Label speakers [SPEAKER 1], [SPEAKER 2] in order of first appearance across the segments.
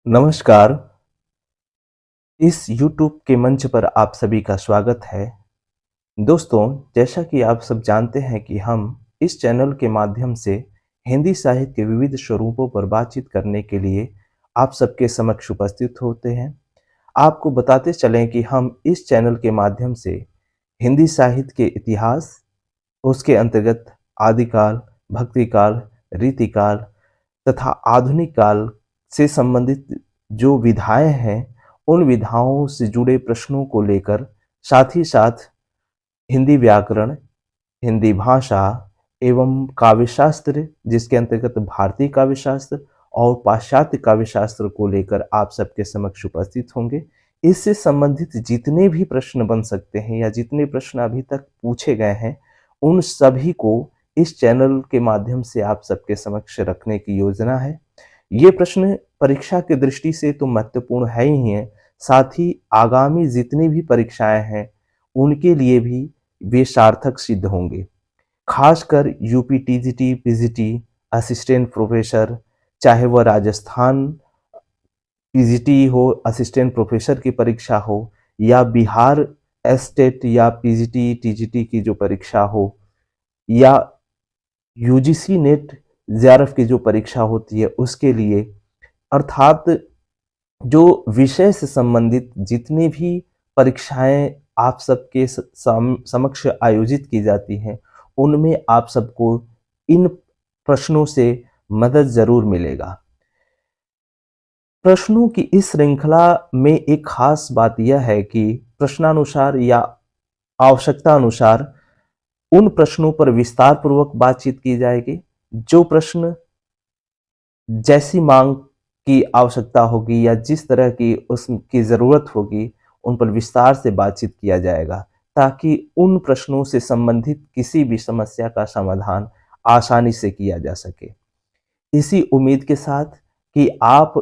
[SPEAKER 1] नमस्कार, इस YouTube के मंच पर आप सभी का स्वागत है। दोस्तों, जैसा कि आप सब जानते हैं कि हम इस चैनल के माध्यम से हिंदी साहित्य के विविध स्वरूपों पर बातचीत करने के लिए आप सबके समक्ष उपस्थित होते हैं। आपको बताते चलें कि हम इस चैनल के माध्यम से हिंदी साहित्य के इतिहास, उसके अंतर्गत आदिकाल, भक्तिकाल, रीतिकाल तथा आधुनिक काल से संबंधित जो विधाएँ हैं, उन विधाओं से जुड़े प्रश्नों को लेकर साथ ही साथ हिंदी व्याकरण, हिंदी भाषा एवं काव्यशास्त्र जिसके अंतर्गत भारतीय काव्यशास्त्र और पाश्चात्य काव्यशास्त्र को लेकर आप सबके समक्ष उपस्थित होंगे। इससे संबंधित जितने भी प्रश्न बन सकते हैं या जितने प्रश्न अभी तक पूछे गए हैं, उन सभी को इस चैनल के माध्यम से आप सबके समक्ष रखने की योजना है। ये प्रश्न परीक्षा की दृष्टि से तो महत्वपूर्ण है ही हैं, साथ ही आगामी जितनी भी परीक्षाएँ हैं, उनके लिए भी वे सार्थक सिद्ध होंगे। खासकर UP TGT, PGT, assistant professor, चाहे वह राजस्थान पीजीटी हो, असिस्टेंट प्रोफेसर की परीक्षा हो या बिहार एस्टेट या पीजीटी, टीजीटी की जो परीक्षा हो या यूजीसी नेट जेआरएफ की जो परीक्षा होती है उसके लिए, अर्थात जो विषय से संबंधित जितनी भी परीक्षाएं आप सबके समक्ष आयोजित की जाती हैं, उनमें आप सबको इन प्रश्नों से मदद जरूर मिलेगा। प्रश्नों की इस श्रृंखला में एक खास बात यह है कि प्रश्नानुसार या आवश्यकता अनुसार उन प्रश्नों पर विस्तार पूर्वक बातचीत की जाएगी। जो प्रश्न जैसी मांग की आवश्यकता होगी या जिस तरह की उसकी ज़रूरत होगी, उन पर विस्तार से बातचीत किया जाएगा, ताकि उन प्रश्नों से संबंधित किसी भी समस्या का समाधान आसानी से किया जा सके। इसी उम्मीद के साथ कि आप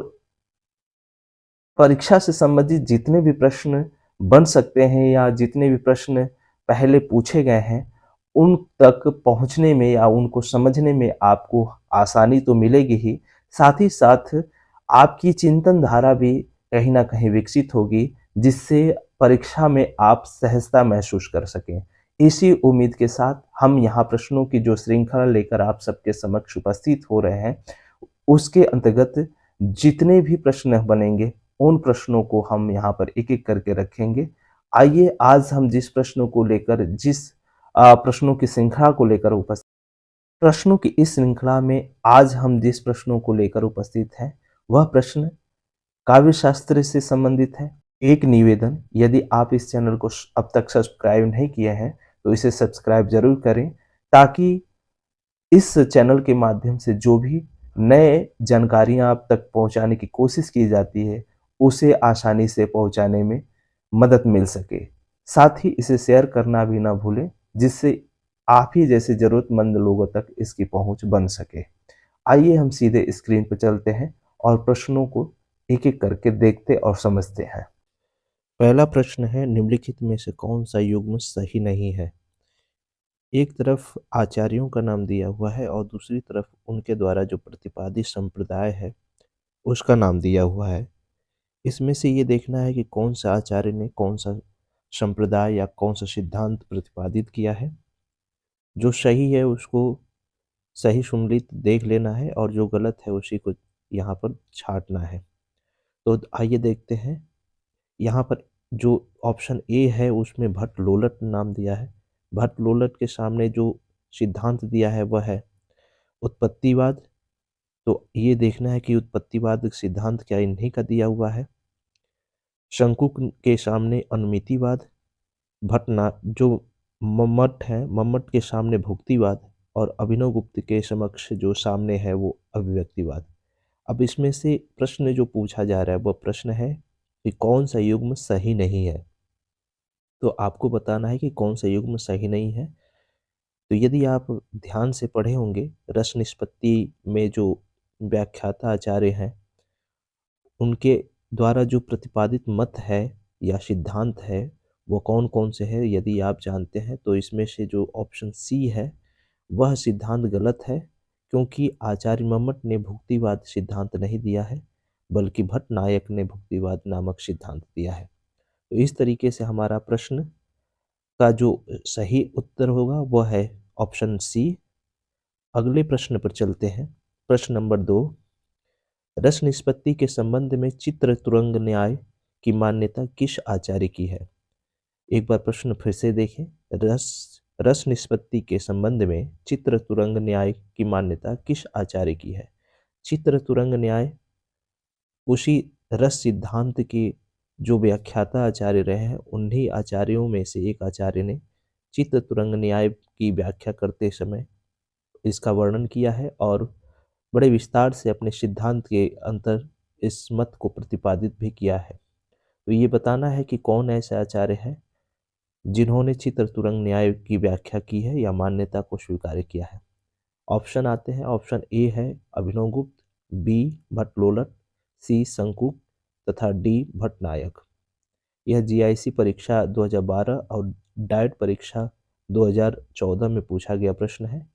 [SPEAKER 1] परीक्षा से संबंधित जितने भी प्रश्न बन सकते हैं या जितने भी प्रश्न पहले पूछे गए हैं, उन तक पहुँचने में या उनको समझने में आपको आसानी तो मिलेगी ही, साथ ही साथ आपकी चिंतन धारा भी कहीं न कहीं विकसित होगी, जिससे परीक्षा में आप सहजता महसूस कर सकें। इसी उम्मीद के साथ हम यहाँ प्रश्नों की जो श्रृंखला लेकर आप सबके समक्ष उपस्थित हो रहे हैं, उसके अंतर्गत जितने भी प्रश्न बनेंगे, उन प्रश्नों को हम यहाँ पर एक-एक करके रखेंगे। आइए आज हम जिस प्रश्नों को लेकर प्रश्नों की श्रृंखला को लेकर प्रश्नों की इस श्रृंखला में आज हम जिस प्रश्नों को लेकर उपस्थित हैं, वह प्रश्न काव्य शास्त्र से संबंधित है। एक निवेदन, यदि आप इस चैनल को अब तक सब्सक्राइब नहीं किए हैं, तो इसे सब्सक्राइब ज़रूर करें, ताकि इस चैनल के माध्यम से जो भी नए जानकारियाँ आप तक पहुँचाने की कोशिश की जाती है, उसे आसानी से पहुँचाने में मदद मिल सके। साथ ही इसे शेयर करना भी ना भूलें, जिससे आप ही जैसे ज़रूरतमंद लोगों तक इसकी पहुँच बन सके। आइए हम सीधे स्क्रीन पर चलते हैं और प्रश्नों को एक-एक करके देखते और समझते हैं। पहला प्रश्न है, निम्नलिखित में से कौन सा युग्म सही नहीं है? एक तरफ आचार्यों का नाम दिया हुआ है और दूसरी तरफ उनके द्वारा जो प्रतिपादित संप्रदाय है, उसका नाम दिया हुआ है। इसमें से ये देखना है कि कौन सा आचार्य ने कौन सा संप्रदाय या कौन सा सिद्धांत प्रतिपादित किया है। जो सही है उसको सही सुमलित देख लेना है और जो गलत है उसी को यहाँ पर छाँटना है। तो आइए देखते हैं। यहाँ पर जो ऑप्शन ए है उसमें भट्ट लोलट नाम दिया है। भट्ट लोलट के सामने जो सिद्धांत दिया है वह है उत्पत्तिवाद। तो ये देखना है कि उत्पत्तिवाद सिद्धांत क्या इन्हीं का दिया हुआ है। शंकु के सामने अनुमितिवाद, जो मम्मट है, मम्मट के सामने भुक्तिवाद और अभिनवगुप्त के समक्ष जो सामने है वो अभिव्यक्तिवाद। अब इसमें से प्रश्न जो पूछा जा रहा है वह प्रश्न है कि कौन सा युग्म सही नहीं है। तो आपको बताना है कि कौन सा युग्म सही नहीं है। तो यदि आप ध्यान से पढ़े होंगे, रस निष्पत्ति में जो व्याख्याता आचार्य हैं, उनके द्वारा जो प्रतिपादित मत है या सिद्धांत है, वो कौन-कौन से हैं यदि आप जानते हैं तो इसमें से जो ऑप्शन सी है, वह सिद्धांत गलत है, क्योंकि आचार्य मम्मट ने भुक्तिवाद सिद्धांत नहीं दिया है, बल्कि भट्ट नायक ने भुक्तिवाद नामक सिद्धांत दिया है। तो इस तरीके से हमारा प्रश्न का जो सही उत्तर होगा वह है ऑप्शन सी। अगले प्रश्न पर चलते हैं। प्रश्न नंबर 2, रस निष्पत्ति के संबंध में चित्र तुरंग न्याय की मान्यता किस आचार्य की है? एक बार प्रश्न फिर से देखें। रस निष्पत्ति के संबंध में चित्र तुरंग न्याय की मान्यता किस आचार्य की है? चित्र तुरंग न्याय उसी रस सिद्धांत के जो व्याख्याता आचार्य रहे हैं उन्हीं आचार्यों में से एक आचार्य ने चित्र तुरंग न्याय की व्याख्या करते समय इसका वर्णन किया है और बड़े विस्तार से अपने सिद्धांत के अंतर इस मत को प्रतिपादित भी किया है। तो ये बताना है कि कौन ऐसे आचार्य है जिन्होंने चित्र तुरंग न्याय की व्याख्या की है या मान्यता को स्वीकार किया है। ऑप्शन आते हैं। ऑप्शन ए है अभिनवगुप्त, बी भट्टलोलट, सी शंकुक तथा डी भट्टनायक। यह जीआईसी परीक्षा 2012 और डाइट परीक्षा 2014 में पूछा गया प्रश्न है।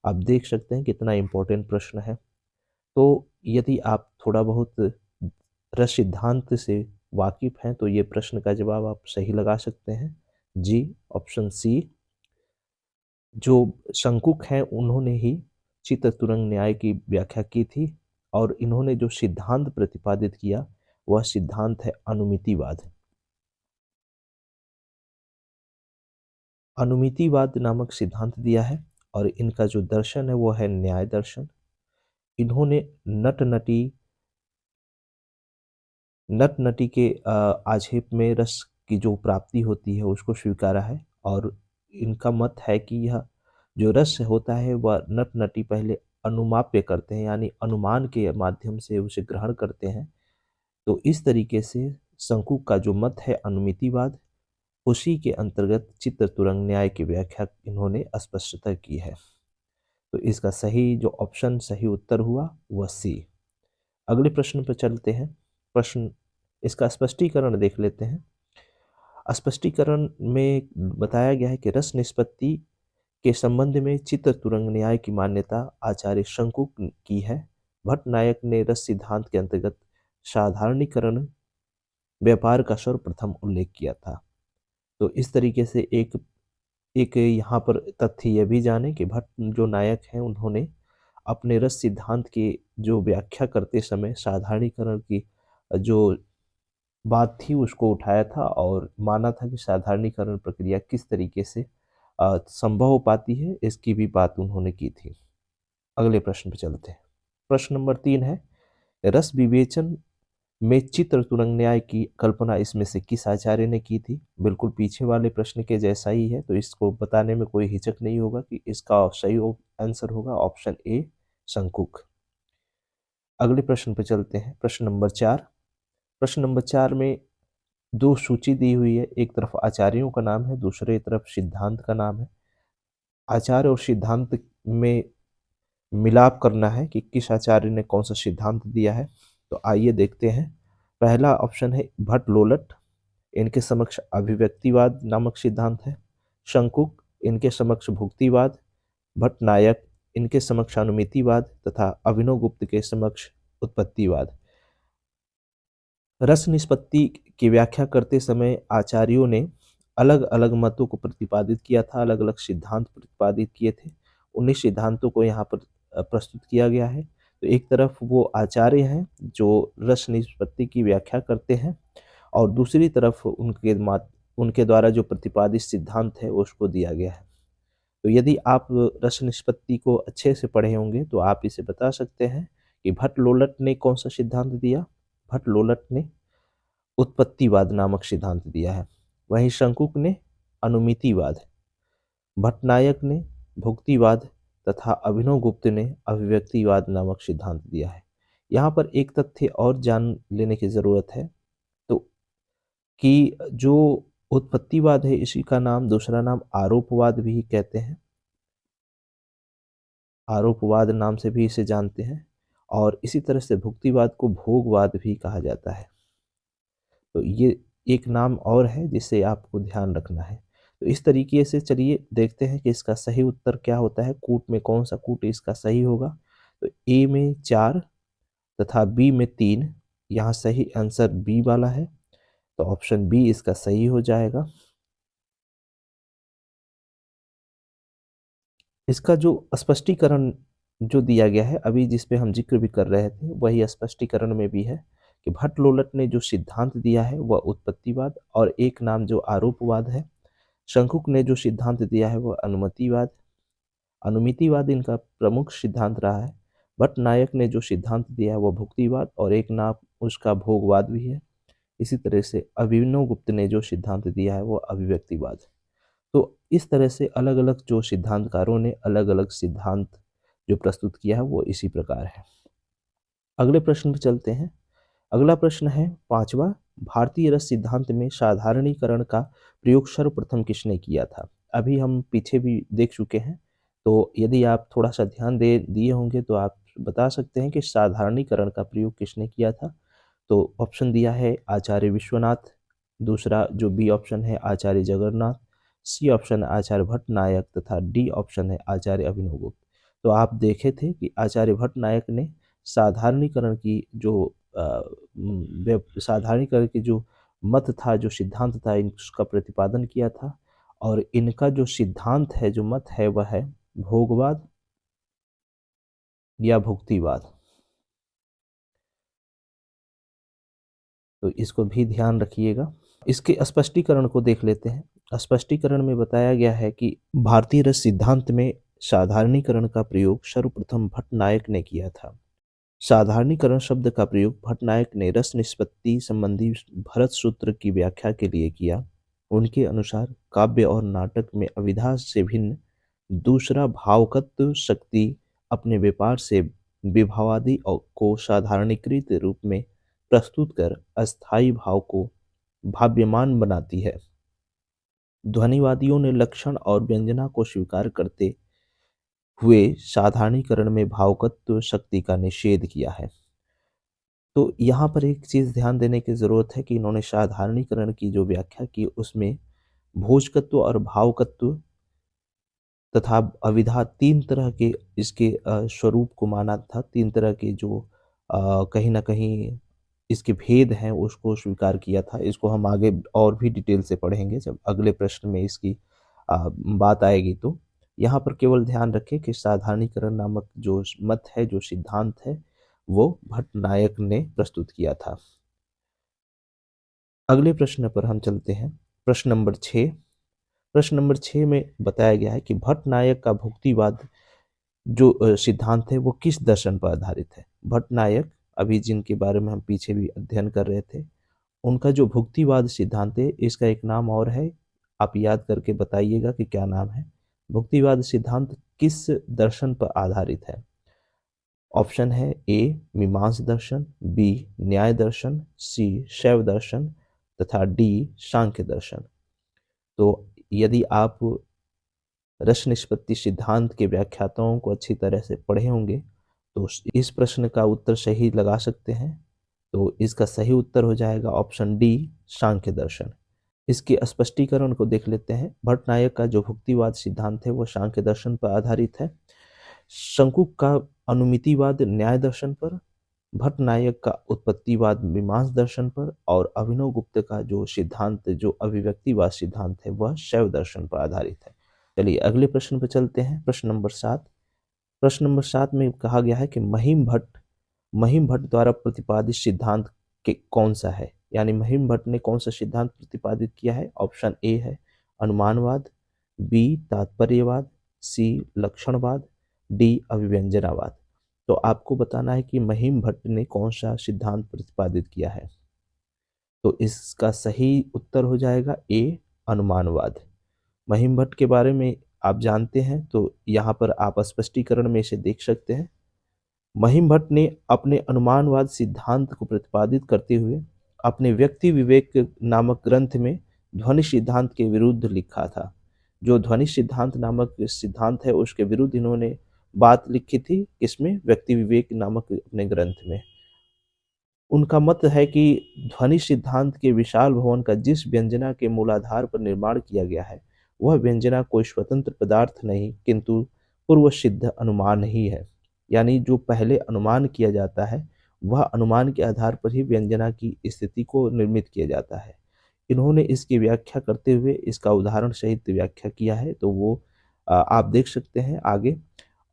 [SPEAKER 1] आप देख सकते हैं कितना इम्पोर्टेंट प्रश्न है। तो यदि आप थोड़ा बहुत रस सिद्धांत से वाकिफ हैं तो ये प्रश्न का जवाब आप सही लगा सकते हैं। जी, ऑप्शन सी। जो शंकुक हैं उन्होंने ही चित्र तुरंग न्याय की व्याख्या की थी और इन्होंने जो सिद्धांत प्रतिपादित किया वह सिद्धांत है अनुमितिवाद। अनुमितिवाद नामक सिद्धांत दिया है और इनका जो दर्शन है वो है न्याय दर्शन। इन्होंने नट नटी के आक्षेप में रस की जो प्राप्ति होती है उसको स्वीकारा है और इनका मत है कि यह जो रस होता है वह नट नटी पहले अनुमाप्य करते हैं यानी अनुमान के माध्यम से उसे ग्रहण करते हैं। तो इस तरीके से शंकुक का जो मत है अनुमितिवाद, उसी के अंतर्गत चित्र तुरंग न्याय की व्याख्या इन्होंने स्पष्टता की है। तो इसका सही जो ऑप्शन सही उत्तर हुआ वह सी। अगले प्रश्न पर चलते हैं। प्रश्न इसका स्पष्टीकरण देख लेते हैं। स्पष्टीकरण में बताया गया है कि रस निष्पत्ति के संबंध में चित्र तुरंग न्याय की मान्यता आचार्य शंकुक की है। भट्टनायक ने रस सिद्धांत के अंतर्गत साधारणीकरण व्यापार का सर्वप्रथम उल्लेख किया था। तो इस तरीके से एक एक यहाँ पर तथ्य यह भी जाने कि भट्ट जो नायक हैं उन्होंने अपने रस सिद्धांत की जो व्याख्या करते समय साधारणीकरण की जो बात थी उसको उठाया था और माना था कि साधारणीकरण प्रक्रिया किस तरीके से संभव हो पाती है, इसकी भी बात उन्होंने की थी। अगले प्रश्न पर चलते हैं। प्रश्न नंबर 3 है, रस विवेचन में चित्र तुरंग न्याय की कल्पना इसमें से किस आचार्य ने की थी? बिल्कुल पीछे वाले प्रश्न के जैसा ही है, तो इसको बताने में कोई हिचक नहीं होगा कि इसका सही आंसर होगा ऑप्शन ए शंकुक। अगले प्रश्न पर चलते हैं। प्रश्न नंबर 4। प्रश्न नंबर 4 में दो सूची दी हुई है, एक तरफ आचार्यों का नाम है, दूसरे तरफ सिद्धांत का नाम है। आचार्य और सिद्धांत में मिलाप करना है कि किस आचार्य ने कौन सा सिद्धांत दिया है। तो आइए देखते हैं। पहला ऑप्शन है भट्टलोलट, इनके समक्ष अभिव्यक्तिवाद नामक सिद्धांत है। शंकुक, इनके समक्ष भुक्तिवाद। भट्टनायक, इनके समक्ष अनुमितिवाद तथा अभिनवगुप्त के समक्ष उत्पत्तिवाद। रस निष्पत्ति की व्याख्या करते समय आचार्यों ने अलग अलग मतों को प्रतिपादित किया था, अलग अलग सिद्धांत प्रतिपादित किए थे। उन्हीं सिद्धांतों को यहाँ पर प्रस्तुत किया गया है। तो एक तरफ वो आचार्य हैं जो रस निष्पत्ति की व्याख्या करते हैं और दूसरी तरफ उनके द्वारा जो प्रतिपादित सिद्धांत है उसको दिया गया है। तो यदि आप रस निष्पत्ति को अच्छे से पढ़े होंगे तो आप इसे बता सकते हैं कि भट्टलोलट ने कौन सा सिद्धांत दिया। भट्टलोलट ने उत्पत्तिवाद नामक सिद्धांत दिया है। वहीं शंकुक ने अनुमितिवाद, भट्टनायक ने भुक्तिवाद तथा अभिनवगुप्त ने अभिव्यक्तिवाद नामक सिद्धांत दिया है। यहाँ पर एक तथ्य और जान लेने की जरूरत है, तो कि जो उत्पत्तिवाद है इसी का नाम दूसरा नाम आरोपवाद भी कहते हैं। आरोपवाद नाम से भी इसे जानते हैं और इसी तरह से भुक्तिवाद को भोगवाद भी कहा जाता है। तो ये एक नाम और है जिसे आपको ध्यान रखना है। तो इस तरीके से चलिए देखते हैं कि इसका सही उत्तर क्या होता है, कूट में कौन सा कूट इसका सही होगा। तो ए में 4 तथा बी में 3 यहाँ सही आंसर बी वाला है, तो ऑप्शन बी इसका सही हो जाएगा। इसका जो स्पष्टीकरण जो दिया गया है, अभी जिस पे हम जिक्र भी कर रहे थे, वही स्पष्टीकरण में भी है कि भट्ट-लोलट ने जो सिद्धांत दिया है वह उत्पत्तिवाद, और एक नाम जो आरोपवाद है। शंकुक ने जो सिद्धांत दिया है वह अनुमतिवाद, अनुमितिवाद इनका प्रमुख सिद्धांत रहा है। भट्टनायक ने जो सिद्धांत दिया है वह भुक्तिवाद, और एक नाम उसका भोगवाद भी है। इसी तरह से अभिनवगुप्त ने जो सिद्धांत दिया है वह अभिव्यक्तिवाद। तो इस तरह से अलग अलग जो सिद्धांतकारों ने अलग अलग सिद्धांत जो प्रस्तुत किया है वो इसी प्रकार है। अगले प्रश्न पर चलते हैं। अगला प्रश्न है पांचवा, भारतीय रस सिद्धांत में साधारणीकरण का प्रयोग सर्वप्रथम किसने किया था? अभी हम पीछे भी देख चुके हैं, तो यदि आप थोड़ा सा ध्यान दे दिए होंगे तो आप बता सकते हैं कि साधारणीकरण का प्रयोग किसने किया था। तो ऑप्शन दिया है आचार्य विश्वनाथ, दूसरा जो बी ऑप्शन है आचार्य जगन्नाथ, सी ऑप्शन है आचार्य भट्टनायक, तथा डी ऑप्शन है आचार्य अभिनवगुप्त। तो आप देखे थे कि आचार्य भट्टनायक ने साधारणीकरण की जो साधारणीकरण की जो मत था, जो सिद्धांत था, इसका प्रतिपादन किया था, और इनका जो सिद्धांत है, जो मत है, वह है भोगवाद या भुक्तिवाद। तो इसको भी ध्यान रखिएगा। इसके स्पष्टीकरण को देख लेते हैं। स्पष्टीकरण में बताया गया है कि भारतीय रस सिद्धांत में साधारणीकरण का प्रयोग सर्वप्रथम भट्टनायक ने किया था। साधारणीकरण शब्द का प्रयोग भट्टनायक ने रस निष्पत्ति संबंधी भरत सूत्र की व्याख्या के लिए किया। उनके अनुसार काव्य और नाटक में अभिधा से भिन्न दूसरा भावकत्व शक्ति अपने व्यापार से विभावादि को साधारणीकृत रूप में प्रस्तुत कर अस्थायी भाव को भाव्यमान बनाती है। ध्वनिवादियों ने लक्षण और व्यंजना को स्वीकार करते हुए साधारणीकरण में भावकत्व शक्ति का निषेध किया है। तो यहाँ पर एक चीज ध्यान देने की जरूरत है कि इन्होंने साधारणीकरण की जो व्याख्या की उसमें भोजकत्व और भावकत्व तथा अविधा तीन तरह के इसके स्वरूप को माना था। तीन तरह के जो कहीं ना कहीं इसके भेद हैं उसको स्वीकार किया था। इसको हम आगे और भी डिटेल से पढ़ेंगे जब अगले प्रश्न में इसकी बात आएगी। तो यहाँ पर केवल ध्यान रखें कि साधारणीकरण नामक जो मत है, जो सिद्धांत है, वो भट्टनायक ने प्रस्तुत किया था। अगले प्रश्न पर हम चलते हैं। प्रश्न नंबर 6। प्रश्न नंबर 6 में बताया गया है कि भट्टनायक का भुक्तिवाद जो सिद्धांत है वो किस दर्शन पर आधारित है। भट्टनायक, अभी जिनके बारे में हम पीछे भी अध्ययन कर रहे थे, उनका जो भुक्तिवाद सिद्धांत है, इसका एक नाम और है, आप याद करके बताइएगा कि क्या नाम है। भुक्तिवाद सिद्धांत किस दर्शन पर आधारित है? ऑप्शन है ए मीमांस दर्शन, बी न्याय दर्शन, सी शैव दर्शन, तथा डी सांख्य दर्शन। तो यदि आप रस निष्पत्ति सिद्धांत के व्याख्याताओं को अच्छी तरह से पढ़े होंगे तो इस प्रश्न का उत्तर सही लगा सकते हैं। तो इसका सही उत्तर हो जाएगा ऑप्शन डी सांख्य दर्शन। इसके स्पष्टीकरण को देख लेते हैं। भट्टनायक का जो भुक्तिवाद सिद्धांत है वो सांख्य दर्शन पर आधारित है। शंकुक का अनुमितिवाद न्याय दर्शन पर, भट्टनायक का उत्पत्तिवाद मीमांस दर्शन पर, और अभिनवगुप्त का जो सिद्धांत, जो अभिव्यक्तिवाद सिद्धांत है, वह शैव दर्शन पर आधारित है। चलिए अगले प्रश्न पर चलते हैं। प्रश्न नंबर 7। प्रश्न नंबर 7 में कहा गया है कि महिम भट्ट द्वारा प्रतिपादित सिद्धांत के कौन सा है, यानी महिम भट्ट ने कौन सा सिद्धांत प्रतिपादित किया है। ऑप्शन ए है अनुमानवाद, बी तात्पर्यवाद, सी लक्षणवाद, डी अभिव्यंजनावाद। तो आपको बताना है कि महिम भट्ट ने कौन सा सिद्धांत प्रतिपादित किया है। तो इसका सही उत्तर हो जाएगा ए अनुमानवाद। महिम भट्ट के बारे में आप जानते हैं तो यहाँ पर आप स्पष्टीकरण में इसे देख सकते हैं। महिम भट्ट ने अपने अनुमानवाद सिद्धांत को प्रतिपादित करते हुए अपने व्यक्ति विवेक नामक ग्रंथ में ध्वनि सिद्धांत के विरुद्ध लिखा था। जो ध्वनि सिद्धांत नामक सिद्धांत है उसके विरुद्ध इन्होंने बात लिखी थी, इसमें व्यक्ति विवेक नामक अपने ग्रंथ में। उनका मत है कि ध्वनि सिद्धांत के विशाल भवन का जिस व्यंजना के मूलाधार पर निर्माण किया गया है वह व्यंजना कोई स्वतंत्र पदार्थ नहीं किंतु पूर्व सिद्ध अनुमान ही है। यानी जो पहले अनुमान किया जाता है वह अनुमान के आधार पर ही व्यंजना की स्थिति को निर्मित किया जाता है। इन्होंने इसकी व्याख्या करते हुए इसका उदाहरण सहित व्याख्या किया है, तो वो आप देख सकते हैं आगे।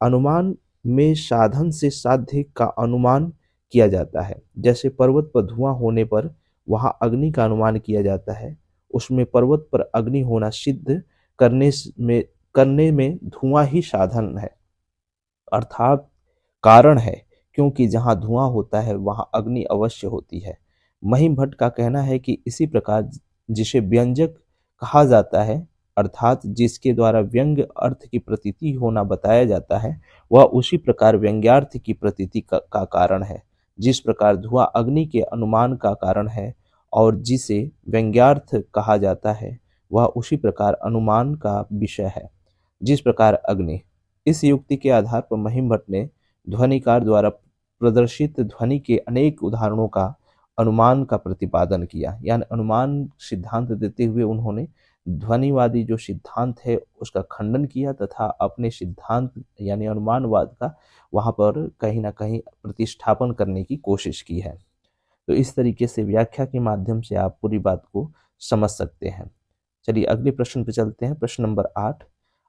[SPEAKER 1] अनुमान में साधन से साध्य का अनुमान किया जाता है। जैसे पर्वत पर धुआं होने पर वहां अग्नि का अनुमान किया जाता है, उसमें पर्वत पर अग्नि होना सिद्ध में करने में धुआं ही साधन है, अर्थात कारण है, क्योंकि जहाँ धुआं होता है वहाँ अग्नि अवश्य होती है। महिम भट्ट का कहना है कि इसी प्रकार जिसे व्यंजक कहा जाता है, अर्थात जिसके द्वारा व्यंग अर्थ की प्रतीति होना बताया जाता है, वह उसी प्रकार व्यंग्यार्थ की प्रतीति का कारण है। जिस प्रकार धुआं अग्नि के अनुमान का कारण है और जिसे व्यंग्यार्थ कहा जाता है, वह उसी प्रकार अनुमान का विषय है, जिस प्रकार अग्नि। इस युक्ति के आधार पर महिम भट्ट ने ध्वनिकार द्वारा प्रदर्शित ध्वनि के अनेक उदाहरणों का अनुमान का प्रतिपादन किया, यानी अनुमान सिद्धांत देते हुए उन्होंने ध्वनिवादी जो सिद्धांत है उसका खंडन किया तथा अपने सिद्धांत यानी अनुमानवाद का वहां पर कहीं ना कहीं प्रतिष्ठापन करने की कोशिश की है। तो इस तरीके से व्याख्या के माध्यम से आप पूरी बात को समझ सकते हैं। चलिए अगले प्रश्न पर चलते हैं। प्रश्न नंबर 8,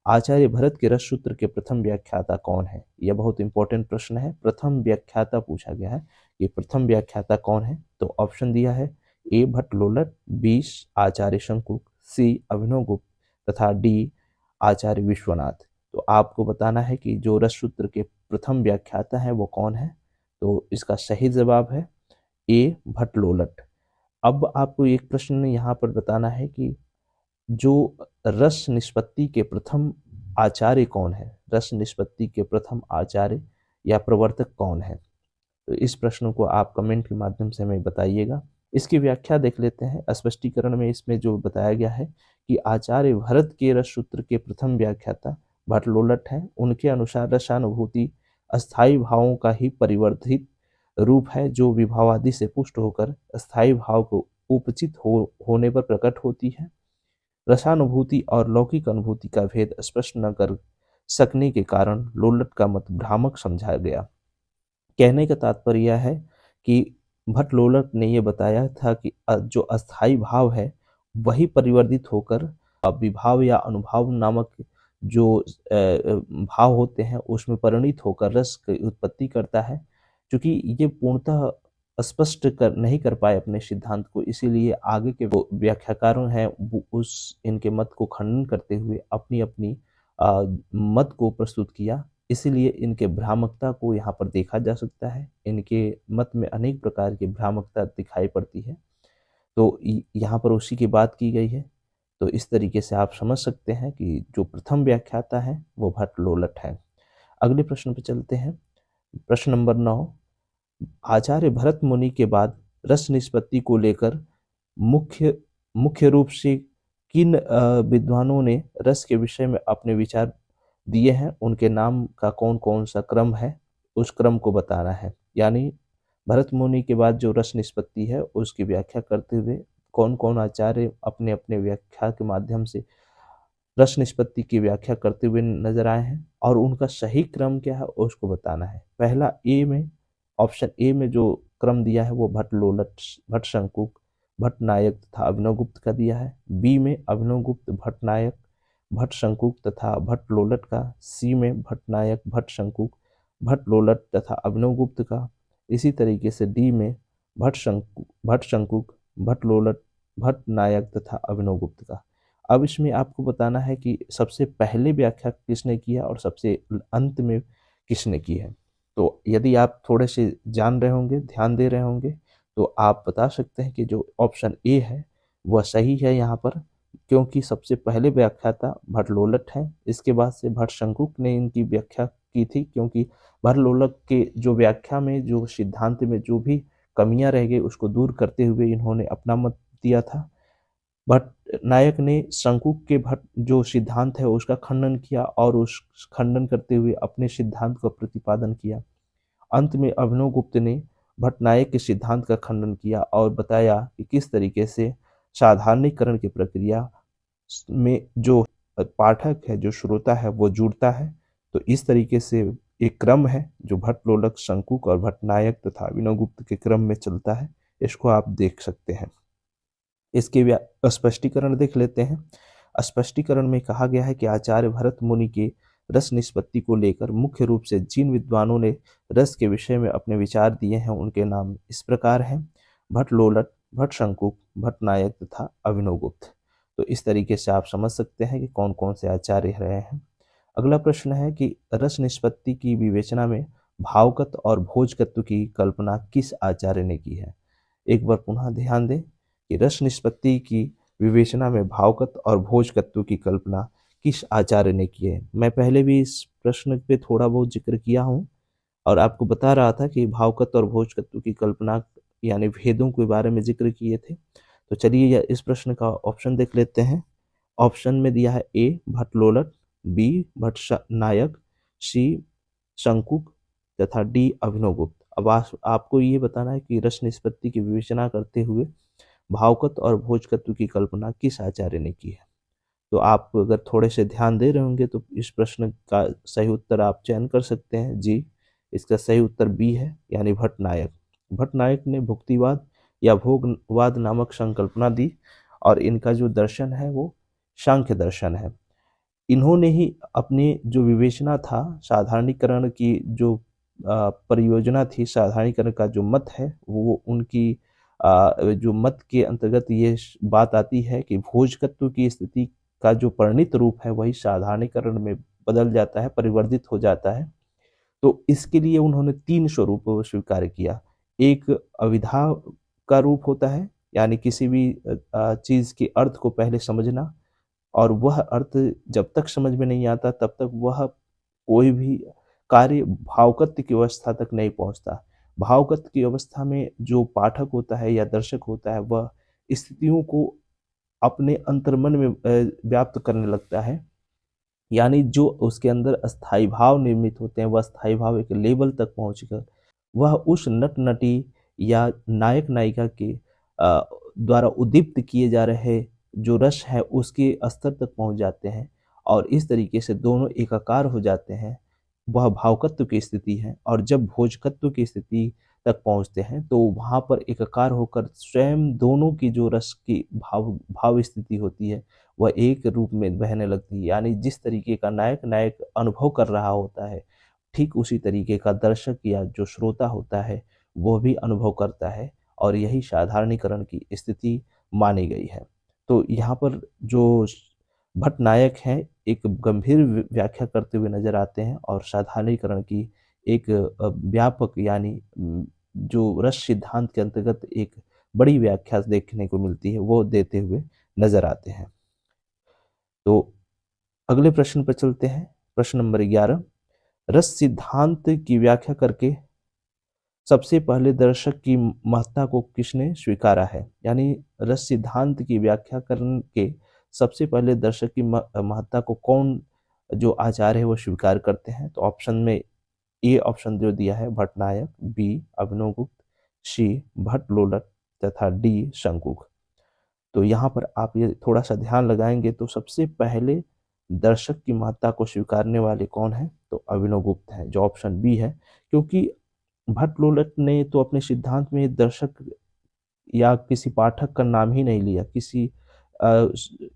[SPEAKER 1] आचार्य भरत के रस सूत्र के प्रथम व्याख्याता कौन है? यह बहुत इंपॉर्टेंट प्रश्न है। प्रथम व्याख्याता पूछा गया है, ये प्रथम व्याख्याता कौन है? तो ऑप्शन दिया है, ए भट्ट लोलट, बी आचार्य शंकुक, सी अभिनव गुप्त तथा डी आचार्य विश्वनाथ। तो आपको बताना है कि जो रस सूत्र के प्रथम व्याख्याता है वो कौन है। तो इसका सही जवाब है ए भट्ट लोलट। अब आपको एक प्रश्न यहाँ पर बताना है कि जो रस निष्पत्ति के प्रथम आचार्य कौन है? रस निष्पत्ति के प्रथम आचार्य या प्रवर्तक कौन है? तो इस प्रश्न को आप कमेंट के माध्यम से हमें बताइएगा। इसकी व्याख्या देख लेते हैं। स्पष्टीकरण में इसमें जो बताया गया है कि आचार्य भरत के रस सूत्र के प्रथम व्याख्याता भट्टलोलट हैं। उनके अनुसार रसानुभूति अस्थायी भावों का ही परिवर्धित रूप है, जो विभावादि से पुष्ट होकर अस्थायी भाव को उपचित होने पर प्रकट होती है। रसानुभूति और लौकिक अनुभूति का भेद स्पष्ट न कर सकने के कारण लोलट का मत भ्रामक समझा गया। कहने का तात्पर्य यह है कि भट्ट लोलट ने यह बताया था कि जो अस्थायी भाव है वही परिवर्तित होकर विभाव या अनुभाव नामक जो भाव होते हैं उसमें परिणित होकर रस की उत्पत्ति करता है। क्योंकि ये पूर्णतः स्पष्ट नहीं कर पाए अपने सिद्धांत को, इसीलिए आगे के वो व्याख्याकार हैं वो उस इनके मत को खंडन करते हुए अपनी अपनी मत को प्रस्तुत किया। इसीलिए इनके भ्रामकता को यहाँ पर देखा जा सकता है। इनके मत में अनेक प्रकार की भ्रामकता दिखाई पड़ती है, तो यहाँ पर उसी की बात की गई है। तो इस तरीके से आप समझ सकते हैं कि जो प्रथम व्याख्याता है वो भट्ट लोलट है। अगले प्रश्न पर चलते हैं। प्रश्न नंबर 9, आचार्य भरत मुनि के बाद रस निष्पत्ति को लेकर मुख्य रूप से किन विद्वानों ने रस के विषय में अपने विचार दिए हैं, उनके नाम का कौन कौन सा क्रम है, उस क्रम को बताना है। यानी भरत मुनि के बाद जो रस निष्पत्ति है उसकी व्याख्या करते हुए कौन कौन आचार्य अपने अपने व्याख्या के माध्यम से रस निष्पत्ति की व्याख्या करते हुए नजर आए हैं और उनका सही क्रम क्या है उसको बताना है। पहला ए में, ऑप्शन ए में जो क्रम दिया है वो भट्ट लोलट, भट्ट शंकुक, भट्ट नायक तथा अभिनव गुप्त का दिया है। बी में अभिनव गुप्त, भट्ट नायक, भट्ट शंकुक तथा भट्ट लोलट का। सी में भट्ट नायक, भट्ट शंकुक, भट्ट लोलट तथा अभिनव गुप्त का। इसी तरीके से डी में भट्ट शंकुक, भट्ट लोलट, भट्ट नायक तथा अभिनव गुप्त का। अब इसमें आपको बताना है कि सबसे पहले व्याख्या किसने किया और सबसे अंत में किसने की है। तो यदि आप थोड़े से जान रहे होंगे, ध्यान दे रहे होंगे, तो आप बता सकते हैं कि जो ऑप्शन ए है वह सही है यहाँ पर, क्योंकि सबसे पहले व्याख्याता भट्ट लोलट हैं। इसके बाद से भट्ट शंकुक ने इनकी व्याख्या की थी, क्योंकि भट्ट लोलट के जो व्याख्या में जो सिद्धांत में जो भी कमियां रह गई उसको दूर करते हुए इन्होंने अपना मत दिया था। भट्ट नायक ने शंकुक के भट्ट जो सिद्धांत है उसका खंडन किया और उस खंडन करते हुए अपने सिद्धांत का प्रतिपादन किया। अंत में अभिनव गुप्त ने भट्ट नायक के सिद्धांत का खंडन किया और बताया कि किस तरीके से साधारणीकरण की प्रक्रिया में जो पाठक है, जो श्रोता है, वो जुड़ता है। तो इस तरीके से एक क्रम है जो भट्ट लोलक, शंकुक और भट्टनायक तथा अभिनवगुप्त के क्रम में चलता है। इसको आप देख सकते हैं। इसके स्पष्टीकरण देख लेते हैं। स्पष्टीकरण में कहा गया है कि आचार्य भरत मुनि के रस निष्पत्ति को लेकर मुख्य रूप से जिन विद्वानों ने रस के विषय में अपने विचार दिए हैं उनके नाम इस प्रकार हैं: भट्ट लोलट, भट्ट शंकुक, भट्टनायक तथा अभिनवगुप्त। तो इस तरीके से आप समझ सकते हैं कि कौन कौन से आचार्य रहे हैं। अगला प्रश्न है कि रस निष्पत्ति की विवेचना में भावगत और भोजकत्व की कल्पना किस आचार्य ने की है। एक बार पुनः ध्यान दें कि रस निष्पत्ति की विवेचना में भावगत और भोजकत्व की कल्पना किस आचार्य ने की है। मैं पहले भी इस प्रश्न पे थोड़ा बहुत जिक्र किया हूँ और आपको बता रहा था कि भावगत और भोजकत्व की कल्पना यानी भेदों के बारे में जिक्र किए थे। तो चलिए इस प्रश्न का ऑप्शन देख लेते हैं। ऑप्शन में दिया है ए भट्टलोलट, बी भट्टनायक, सी शंकुक तथा डी अभिनवगुप्त। अब आपको ये बताना है कि रस निष्पत्ति की विवेचना करते हुए भावगत और भोजकत्व की कल्पना किस आचार्य ने की है। तो आप अगर थोड़े से ध्यान दे रहे होंगे तो इस प्रश्न का सही उत्तर आप चयन कर सकते हैं। जी, इसका सही उत्तर बी है, यानी भट्टनायक। भट्टनायक ने भुक्तिवाद या भोगवाद नामक संकल्पना दी और इनका जो दर्शन है वो सांख्य दर्शन है। इन्होंने ही अपनी जो विवेचना था, साधारणीकरण की जो परियोजना थी, साधारणीकरण का जो मत है वो उनकी जो मत के अंतर्गत ये बात आती है कि भोजकत्व की स्थिति का जो परिणित रूप है वही साधारणीकरण में बदल जाता है, परिवर्तित हो जाता है। तो इसके लिए उन्होंने 3 स्वरूप स्वीकार किया। एक अविधा का रूप होता है, यानी किसी भी चीज के अर्थ को पहले समझना, और वह अर्थ जब तक समझ में नहीं आता तब तक वह कोई भी कार्य भावगत्य की अवस्था तक नहीं पहुंचता। भावगत्य की अवस्था में जो पाठक होता है या दर्शक होता है वह स्थितियों को अपने अंतर्मन में व्याप्त करने लगता है, यानी जो उसके अंदर अस्थाई भाव निर्मित होते हैं वह अस्थाई भाव एक लेवल तक पहुंचकर वह उस नट नटी या नायक नायिका के द्वारा उद्दीप्त किए जा रहे जो रस है उसके स्तर तक पहुंच जाते हैं और इस तरीके से दोनों एकाकार हो जाते हैं। वह भावकत्व की स्थिति है, और जब भोजकत्व की स्थिति तक पहुंचते हैं तो वहां पर एकाकार होकर स्वयं दोनों की जो रस की भाव स्थिति होती है वह एक रूप में बहने लगती है। यानी जिस तरीके का नायक नायक अनुभव कर रहा होता है ठीक उसी तरीके का दर्शक या जो श्रोता होता है वह भी अनुभव करता है, और यही साधारणीकरण की स्थिति मानी गई है। तो यहाँ पर जो भट्टनायक हैं एक गंभीर व्याख्या करते हुए नजर आते हैं और साधारणीकरण की एक व्यापक यानी जो रस सिद्धांत के अंतर्गत एक बड़ी व्याख्या देखने को मिलती है वो देते हुए नजर आते हैं। तो अगले प्रश्न पर चलते हैं। प्रश्न नंबर 11, रस सिद्धांत की व्याख्या करके सबसे पहले दर्शक की महत्ता को किसने स्वीकारा है। यानी रस सिद्धांत की व्याख्या करके सबसे पहले दर्शक की महत्ता को कौन जो आचार्य है वो स्वीकार करते हैं। तो ऑप्शन में ए ऑप्शन जो दिया है भट्टनायक, बी अभिनवगुप्त, सी भट्टलोलट तथा डी शंकुक। तो यहाँ पर आप ये थोड़ा सा ध्यान लगाएंगे तो सबसे पहले दर्शक की महत्ता को स्वीकारने वाले कौन है, तो अभिनवगुप्त है, जो ऑप्शन बी है। क्योंकि भट्टलोलट ने तो अपने सिद्धांत में दर्शक या किसी पाठक का नाम ही नहीं लिया, किसी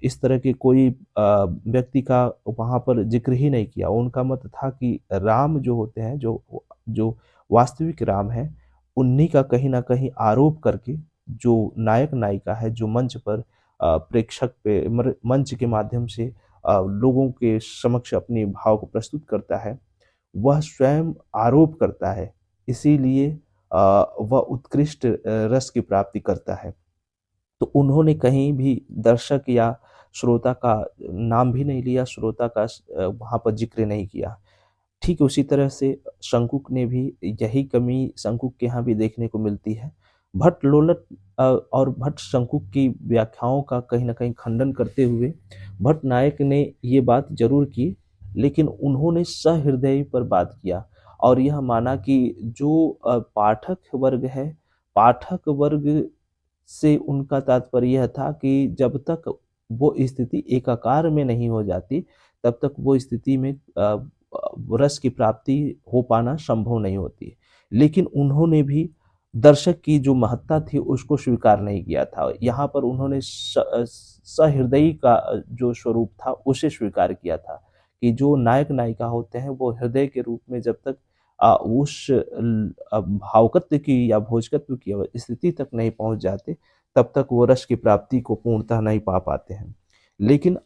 [SPEAKER 1] इस तरह के कोई व्यक्ति का वहां पर जिक्र ही नहीं किया। उनका मत था कि राम जो होते हैं, जो जो वास्तविक राम है, उन्हीं का कहीं ना कहीं आरोप करके जो नायक नायिका है जो मंच पर प्रेक्षक पे मंच के माध्यम से लोगों के समक्ष अपने भाव को प्रस्तुत करता है, वह स्वयं आरोप करता है, इसीलिए वह उत्कृष्ट रस की प्राप्ति करता है। तो उन्होंने कहीं भी दर्शक या श्रोता का नाम भी नहीं लिया, श्रोता का वहां पर जिक्र नहीं किया। ठीक उसी तरह से शंकुक ने भी यही कमी शंकुक के यहाँ भी देखने को मिलती है। भट्ट लोलट और भट्ट शंकुक की व्याख्याओं का कहीं ना कहीं खंडन करते हुए भट्ट नायक ने ये बात जरूर की, लेकिन उन्होंने सहृदय पर बात किया और यह माना कि जो पाठक वर्ग है, पाठक वर्ग से उनका तात्पर्य यह था कि जब तक वो स्थिति एकाकार में नहीं हो जाती तब तक वो स्थिति में रस की प्राप्ति हो पाना संभव नहीं होती है। लेकिन उन्होंने भी दर्शक की जो महत्ता थी उसको स्वीकार नहीं किया था। यहाँ पर उन्होंने सहृदयी का जो स्वरूप था उसे स्वीकार किया था कि जो नायक नायिका होते हैं वो हृदय के रूप में जब तक उस भावकत्व की या भोजकत्व की स्थिति तक नहीं पहुंच जाते तब तक वो रस की प्राप्ति को पूर्णतः नहीं पा पाते हैं। लेकिन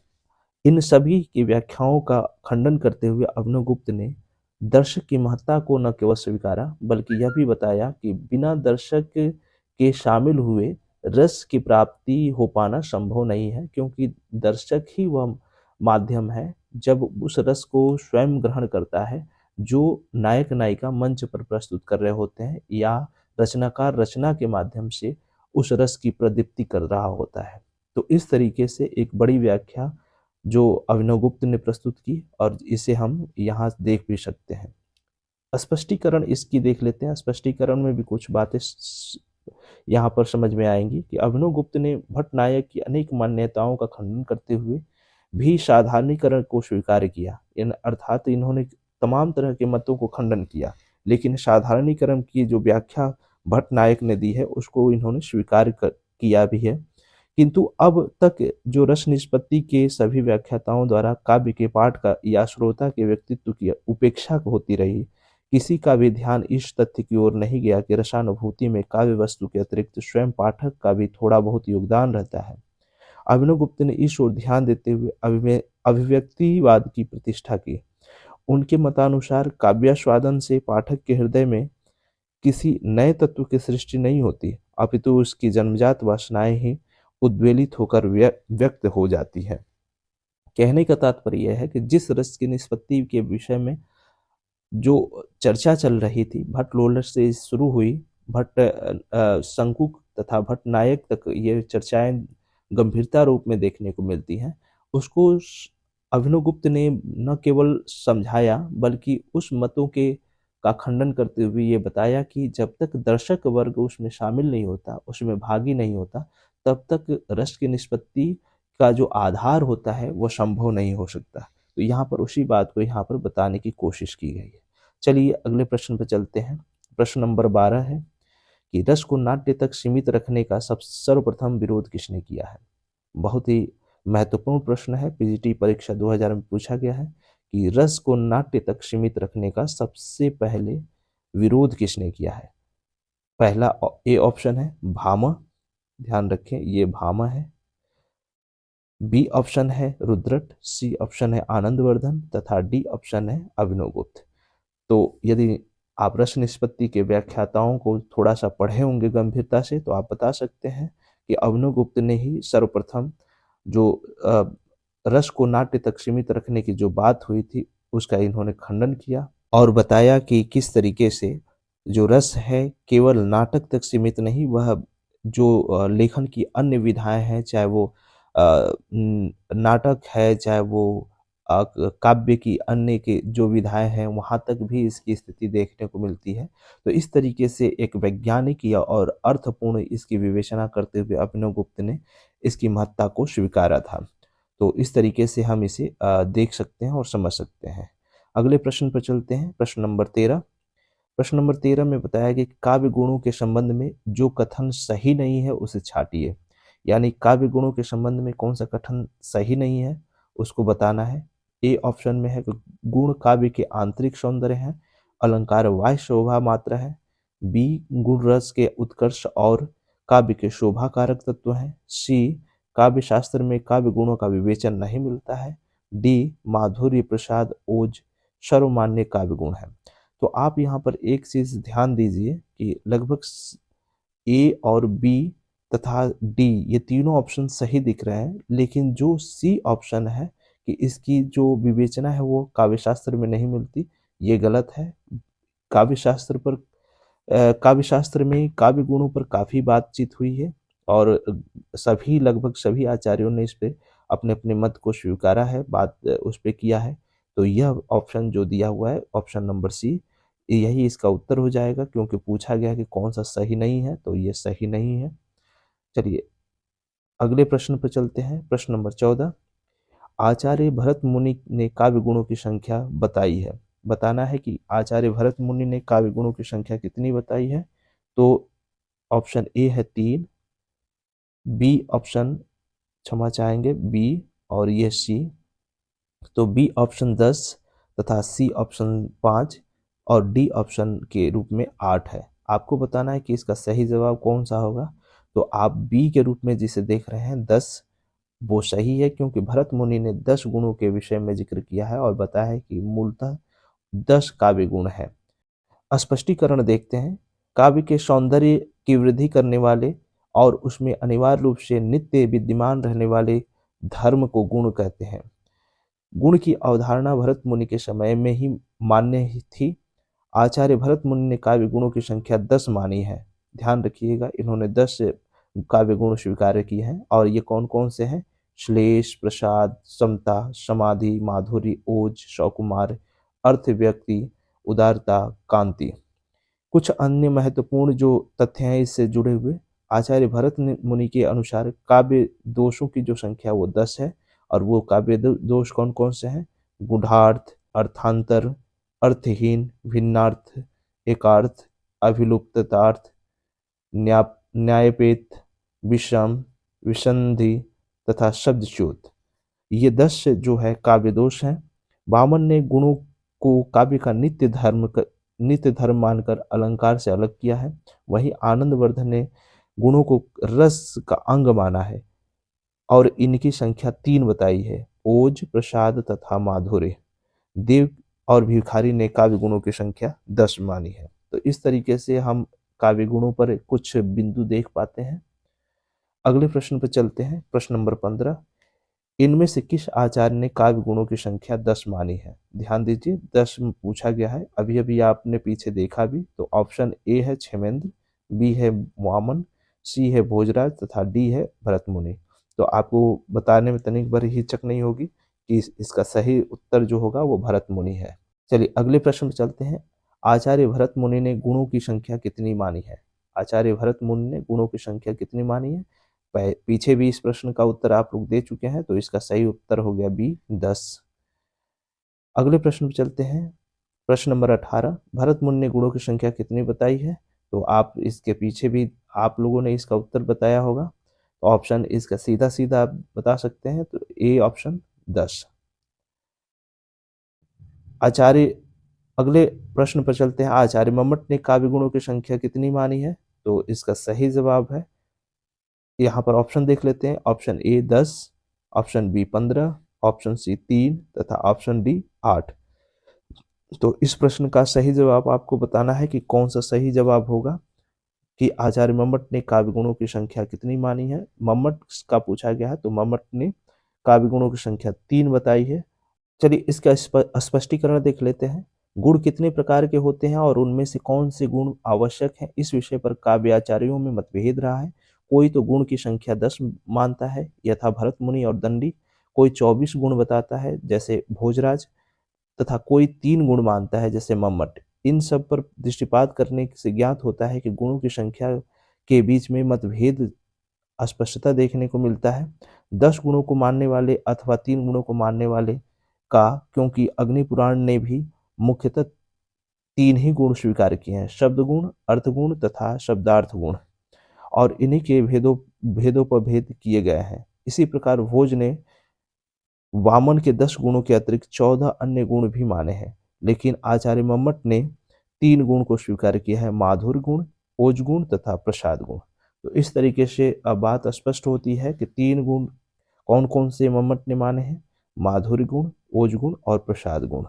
[SPEAKER 1] इन सभी की व्याख्याओं का खंडन करते हुए अभिनवगुप्त ने दर्शक की महत्ता को न केवल स्वीकारा बल्कि यह भी बताया कि बिना दर्शक के शामिल हुए रस की प्राप्ति हो पाना संभव नहीं है, क्योंकि दर्शक ही वह माध्यम है जब उस रस को स्वयं ग्रहण करता है जो नायक नायिका मंच पर प्रस्तुत कर रहे होते हैं या रचनाकार रचना के माध्यम से उस रस की प्रदीप्ति कर रहा होता है। तो इस तरीके से एक बड़ी व्याख्या जो अभिनवगुप्त ने प्रस्तुत की और इसे हम यहाँ देख भी सकते हैं। स्पष्टीकरण इसकी देख लेते हैं। स्पष्टीकरण में भी कुछ बातें यहाँ पर समझ में आएंगी कि अभिनवगुप्त ने भट्ट नायक की अनेक मान्यताओं का खंडन करते हुए भी साधारणीकरण को स्वीकार किया। अर्थात इन्होंने तमाम तरह के मतों को खंडन किया, लेकिन साधारणीकरण की जो व्याख्या भट्ट नायक ने दी है उसको इन्होंने स्वीकार किया भी है। किंतु अब तक जो रस निष्पत्ति के सभी व्याख्याताओं द्वारा काव्य के पाठ का या श्रोता के व्यक्तित्व की उपेक्षा होती रही, किसी का भी ध्यान इस तथ्य की ओर नहीं गया कि रसानुभूति में काव्य वस्तु के अतिरिक्त स्वयं पाठक का भी थोड़ा बहुत योगदान रहता है। अभिनवगुप्त ने इस ओर ध्यान देते हुए अभिव्यक्तिवाद की प्रतिष्ठा की। उनके मतानुसार काव्यास्वादन से पाठक के हृदय में किसी नए तत्व की सृष्टि नहीं होती, अपितु उसकी जन्मजात वासनाएं ही उद्वेलित होकर व्यक्त हो जाती है। कहने का तात्पर्य यह है कि जिस रस की निष्पत्ति के विषय में जो चर्चा चल रही थी, भट्ट लोलर से शुरू हुई, भट्ट शंकुक तथा भट्ट नायक तक ये चर्चाएं गंभीरता रूप में देखने को मिलती हैं, उसको अभिनवगुप्त ने न केवल समझाया बल्कि उस मतों के का खंडन करते हुए ये बताया कि जब तक दर्शक वर्ग उसमें शामिल नहीं होता, उसमें भागी नहीं होता, तब तक रस की निष्पत्ति का जो आधार होता है वो संभव नहीं हो सकता। तो यहाँ पर उसी बात को यहाँ पर बताने की कोशिश की गई है। चलिए अगले प्रश्न पर चलते हैं। प्रश्न नंबर 12 है कि रस को नाट्य तक सीमित रखने का सर्वप्रथम विरोध किसने किया है। बहुत ही महत्वपूर्ण प्रश्न है, पीजीटी परीक्षा 2000 में पूछा गया है कि रस को नाट्य तक सीमित रखने का सबसे पहले विरोध किसने किया है। पहला ए ऑप्शन है भामा, ध्यान रखें ये भामा है। बी ऑप्शन है रुद्रट, सी ऑप्शन है आनंदवर्धन तथा डी ऑप्शन है अभिनवगुप्त। तो यदि आप रस निष्पत्ति के व्याख्याताओं को थोड़ा सा पढ़े होंगे गंभीरता से तो आप बता सकते हैं कि अभिनवगुप्त ने ही सर्वप्रथम जो रस को नाट्य तक सीमित रखने की जो बात हुई थी उसका इन्होंने खंडन किया और बताया कि किस तरीके से जो रस है केवल नाटक तक सीमित नहीं, वह जो लेखन की अन्य विधाएं हैं, चाहे वो नाटक है, चाहे वो काव्य की अन्य के जो विधाएं हैं, वहाँ तक भी इसकी स्थिति देखने को मिलती है। तो इस तरीके से एक वैज्ञानिक या और अर्थपूर्ण इसकी विवेचना करते हुए अभिनवगुप्त ने इसकी महत्ता को स्वीकारा था। तो इस तरीके से हम इसे देख सकते हैं और समझ सकते हैं। अगले प्रश्न पर चलते हैं। प्रश्न नंबर 13। प्रश्न नंबर 13 में बताया कि काव्य गुणों के संबंध में जो कथन सही नहीं है उसे छाटिए। यानी काव्य गुणों के संबंध में कौन सा कथन सही नहीं है उसको बताना है। ए ऑप्शन में है कि गुण काव्य के आंतरिक सौंदर्य है, अलंकार बाह्य शोभा मात्र है। बी गुण रस के उत्कर्ष और काव्य के शोभा कारक तत्व हैं। सी काव्य शास्त्र में काव्य गुणों का विवेचन नहीं मिलता है। डी माधुर्य प्रसाद ओज सर्वमान्य काव्य गुण है। तो आप यहाँ पर एक चीज ध्यान दीजिए कि लगभग ए और बी तथा डी ये तीनों ऑप्शन सही दिख रहे हैं, लेकिन जो सी ऑप्शन है कि इसकी जो विवेचना है वो काव्यशास्त्र में नहीं मिलती, ये गलत है। काव्यशास्त्र में काव्य गुणों पर काफी बातचीत हुई है और लगभग सभी आचार्यों ने इस पे अपने अपने मत को स्वीकारा है, बात उस पे किया है। तो यह ऑप्शन जो दिया हुआ है ऑप्शन नंबर सी यही इसका उत्तर हो जाएगा, क्योंकि पूछा गया कि कौन सा सही नहीं है, तो ये सही नहीं है। चलिए अगले प्रश्न पर चलते हैं। प्रश्न नंबर 14। आचार्य भरत मुनि ने काव्य गुणों की संख्या बताई है। बताना है कि आचार्य भरत मुनि ने काव्य गुणों की संख्या कितनी बताई है। तो ऑप्शन ए है 3, बी ऑप्शन, क्षमा चाहेंगे, बी और ये सी, तो बी ऑप्शन 10 तथा सी ऑप्शन 5 और डी ऑप्शन के रूप में 8 है। आपको बताना है कि इसका सही जवाब कौन सा होगा। तो आप बी के रूप में जिसे देख रहे हैं 10, वो सही है, क्योंकि भरत मुनि ने 10 गुणों के विषय में जिक्र किया है और बताया है कि मूलतः 10 काव्य गुण है। स्पष्टीकरण देखते हैं। काव्य के सौंदर्य की वृद्धि करने वाले और उसमें अनिवार्य रूप से नित्य विद्यमान रहने वाले धर्म को गुण कहते हैं। गुण की अवधारणा भरत मुनि के समय में ही मान्य ही थी। आचार्य भरत मुनि ने काव्य गुणों की संख्या 10 मानी है। ध्यान रखिएगा, इन्होंने 10 काव्य गुण स्वीकार किए हैं और ये कौन कौन से हैं? श्लेष, प्रसाद, समता, समाधि, माधुर्य, ओज, सौकुमार, अर्थ, व्यक्ति, उदारता, कांति। कुछ अन्य महत्वपूर्ण जो तथ्य हैं इससे जुड़े हुए। आचार्य भरत मुनि के अनुसार काव्य दोषों की जो संख्या वो 10 है और वो काव्य दोष कौन कौन से हैं? गूढ़ार्थ, अर्थांतर, अर्थहीन, भिन्नार्थ, एकार्थ, अभिलुप्तार्थ, न्यायपेत, विषम, विसंधि तथा शब्दच्युत। ये 10 जो है काव्य दोष हैं। वामन ने गुणों को काव्य का नित्य धर्म मानकर अलंकार से अलग किया है। वहीं आनंदवर्धन ने गुणों को रस का अंग माना है और इनकी संख्या 3 बताई है, ओज, प्रसाद तथा माधुर्य। देव और भिखारी ने काव्य गुणों की संख्या 10 मानी है। तो इस तरीके से हम काव्य गुणों पर कुछ बिंदु देख पाते हैं। अगले प्रश्न पर चलते हैं। प्रश्न नंबर 15, इनमें से किस आचार्य ने काव्य गुणों की संख्या 10 मानी है? ध्यान दीजिए, 10 पूछा गया है। अभी अभी आपने पीछे देखा भी। तो ऑप्शन ए है क्षेमेंद्र, बी है वामन, सी है भोजराज तथा डी है भरत मुनि। तो आपको बताने में तनिक भर हिचक नहीं होगी कि इसका सही उत्तर जो होगा वो भरत मुनि है। चलिए अगले प्रश्न पर चलते हैं। आचार्य भरत मुनि ने गुणों की संख्या कितनी मानी है? आचार्य भरत मुनि ने गुणों की संख्या कितनी मानी है? पीछे भी इस प्रश्न का उत्तर आप लोग दे चुके हैं, तो इसका सही उत्तर हो गया बी 10। अगले प्रश्न पर चलते हैं। प्रश्न नंबर 18, भरत मुनि ने गुणों की संख्या कितनी बताई है? तो आप इसके पीछे भी आप लोगों ने इसका उत्तर बताया होगा। तो ऑप्शन इसका सीधा सीधा आप बता सकते हैं, तो ए ऑप्शन 10। आचार्य अगले प्रश्न पर चलते हैं। आचार्य मम्मट ने काव्य गुणों की संख्या कितनी मानी है? तो इसका सही जवाब है, यहाँ पर ऑप्शन देख लेते हैं। Option A 10, option B 15, option C 3 तथा ऑप्शन डी 8। तो इस प्रश्न का सही जवाब आपको बताना है कि कौन सा सही जवाब होगा कि आचार्य मम्मट ने काव्य गुणों की संख्या कितनी मानी है। मम्मट का पूछा गया है, तो मम्मट ने काव्य गुणों की संख्या 3 बताई है। चलिए इसका स्पष्टीकरण देख लेते हैं। गुण कितने प्रकार के होते हैं और उनमें से कौन से गुण आवश्यक हैं, इस विषय पर काव्याचार्यों में मतभेद रहा है। कोई तो गुण की संख्या 10 मानता है, यथा भरत मुनि और दंडी। कोई 24 गुण बताता है, जैसे भोजराज, तथा कोई 3 गुण मानता है, जैसे मम्मट। इन सब पर दृष्टिपात करने से ज्ञात होता है कि गुणों की संख्या के बीच में मतभेद स्पष्टता देखने को मिलता है। 10 गुणों को मानने वाले अथवा 3 गुणों को मानने वाले का, क्योंकि अग्नि पुराण ने भी मुख्यतः 3 ही गुण स्वीकार किए हैं, शब्द गुण, अर्थ गुण तथा शब्दार्थ गुण, और इन्हीं के भेदों पर भेद किए गए हैं। इसी प्रकार भोज ने वामन के 10 गुणों के अतिरिक्त 14 अन्य गुण भी माने हैं, लेकिन आचार्य मम्मट ने 3 गुण को स्वीकार किया है, माधुर्य गुण, ओज गुण तथा प्रसाद गुण। तो इस तरीके से अब बात स्पष्ट होती है कि 3 गुण कौन कौन से मम्मट ने माने हैं, माधुर्य गुण, ओज गुण और प्रसाद गुण।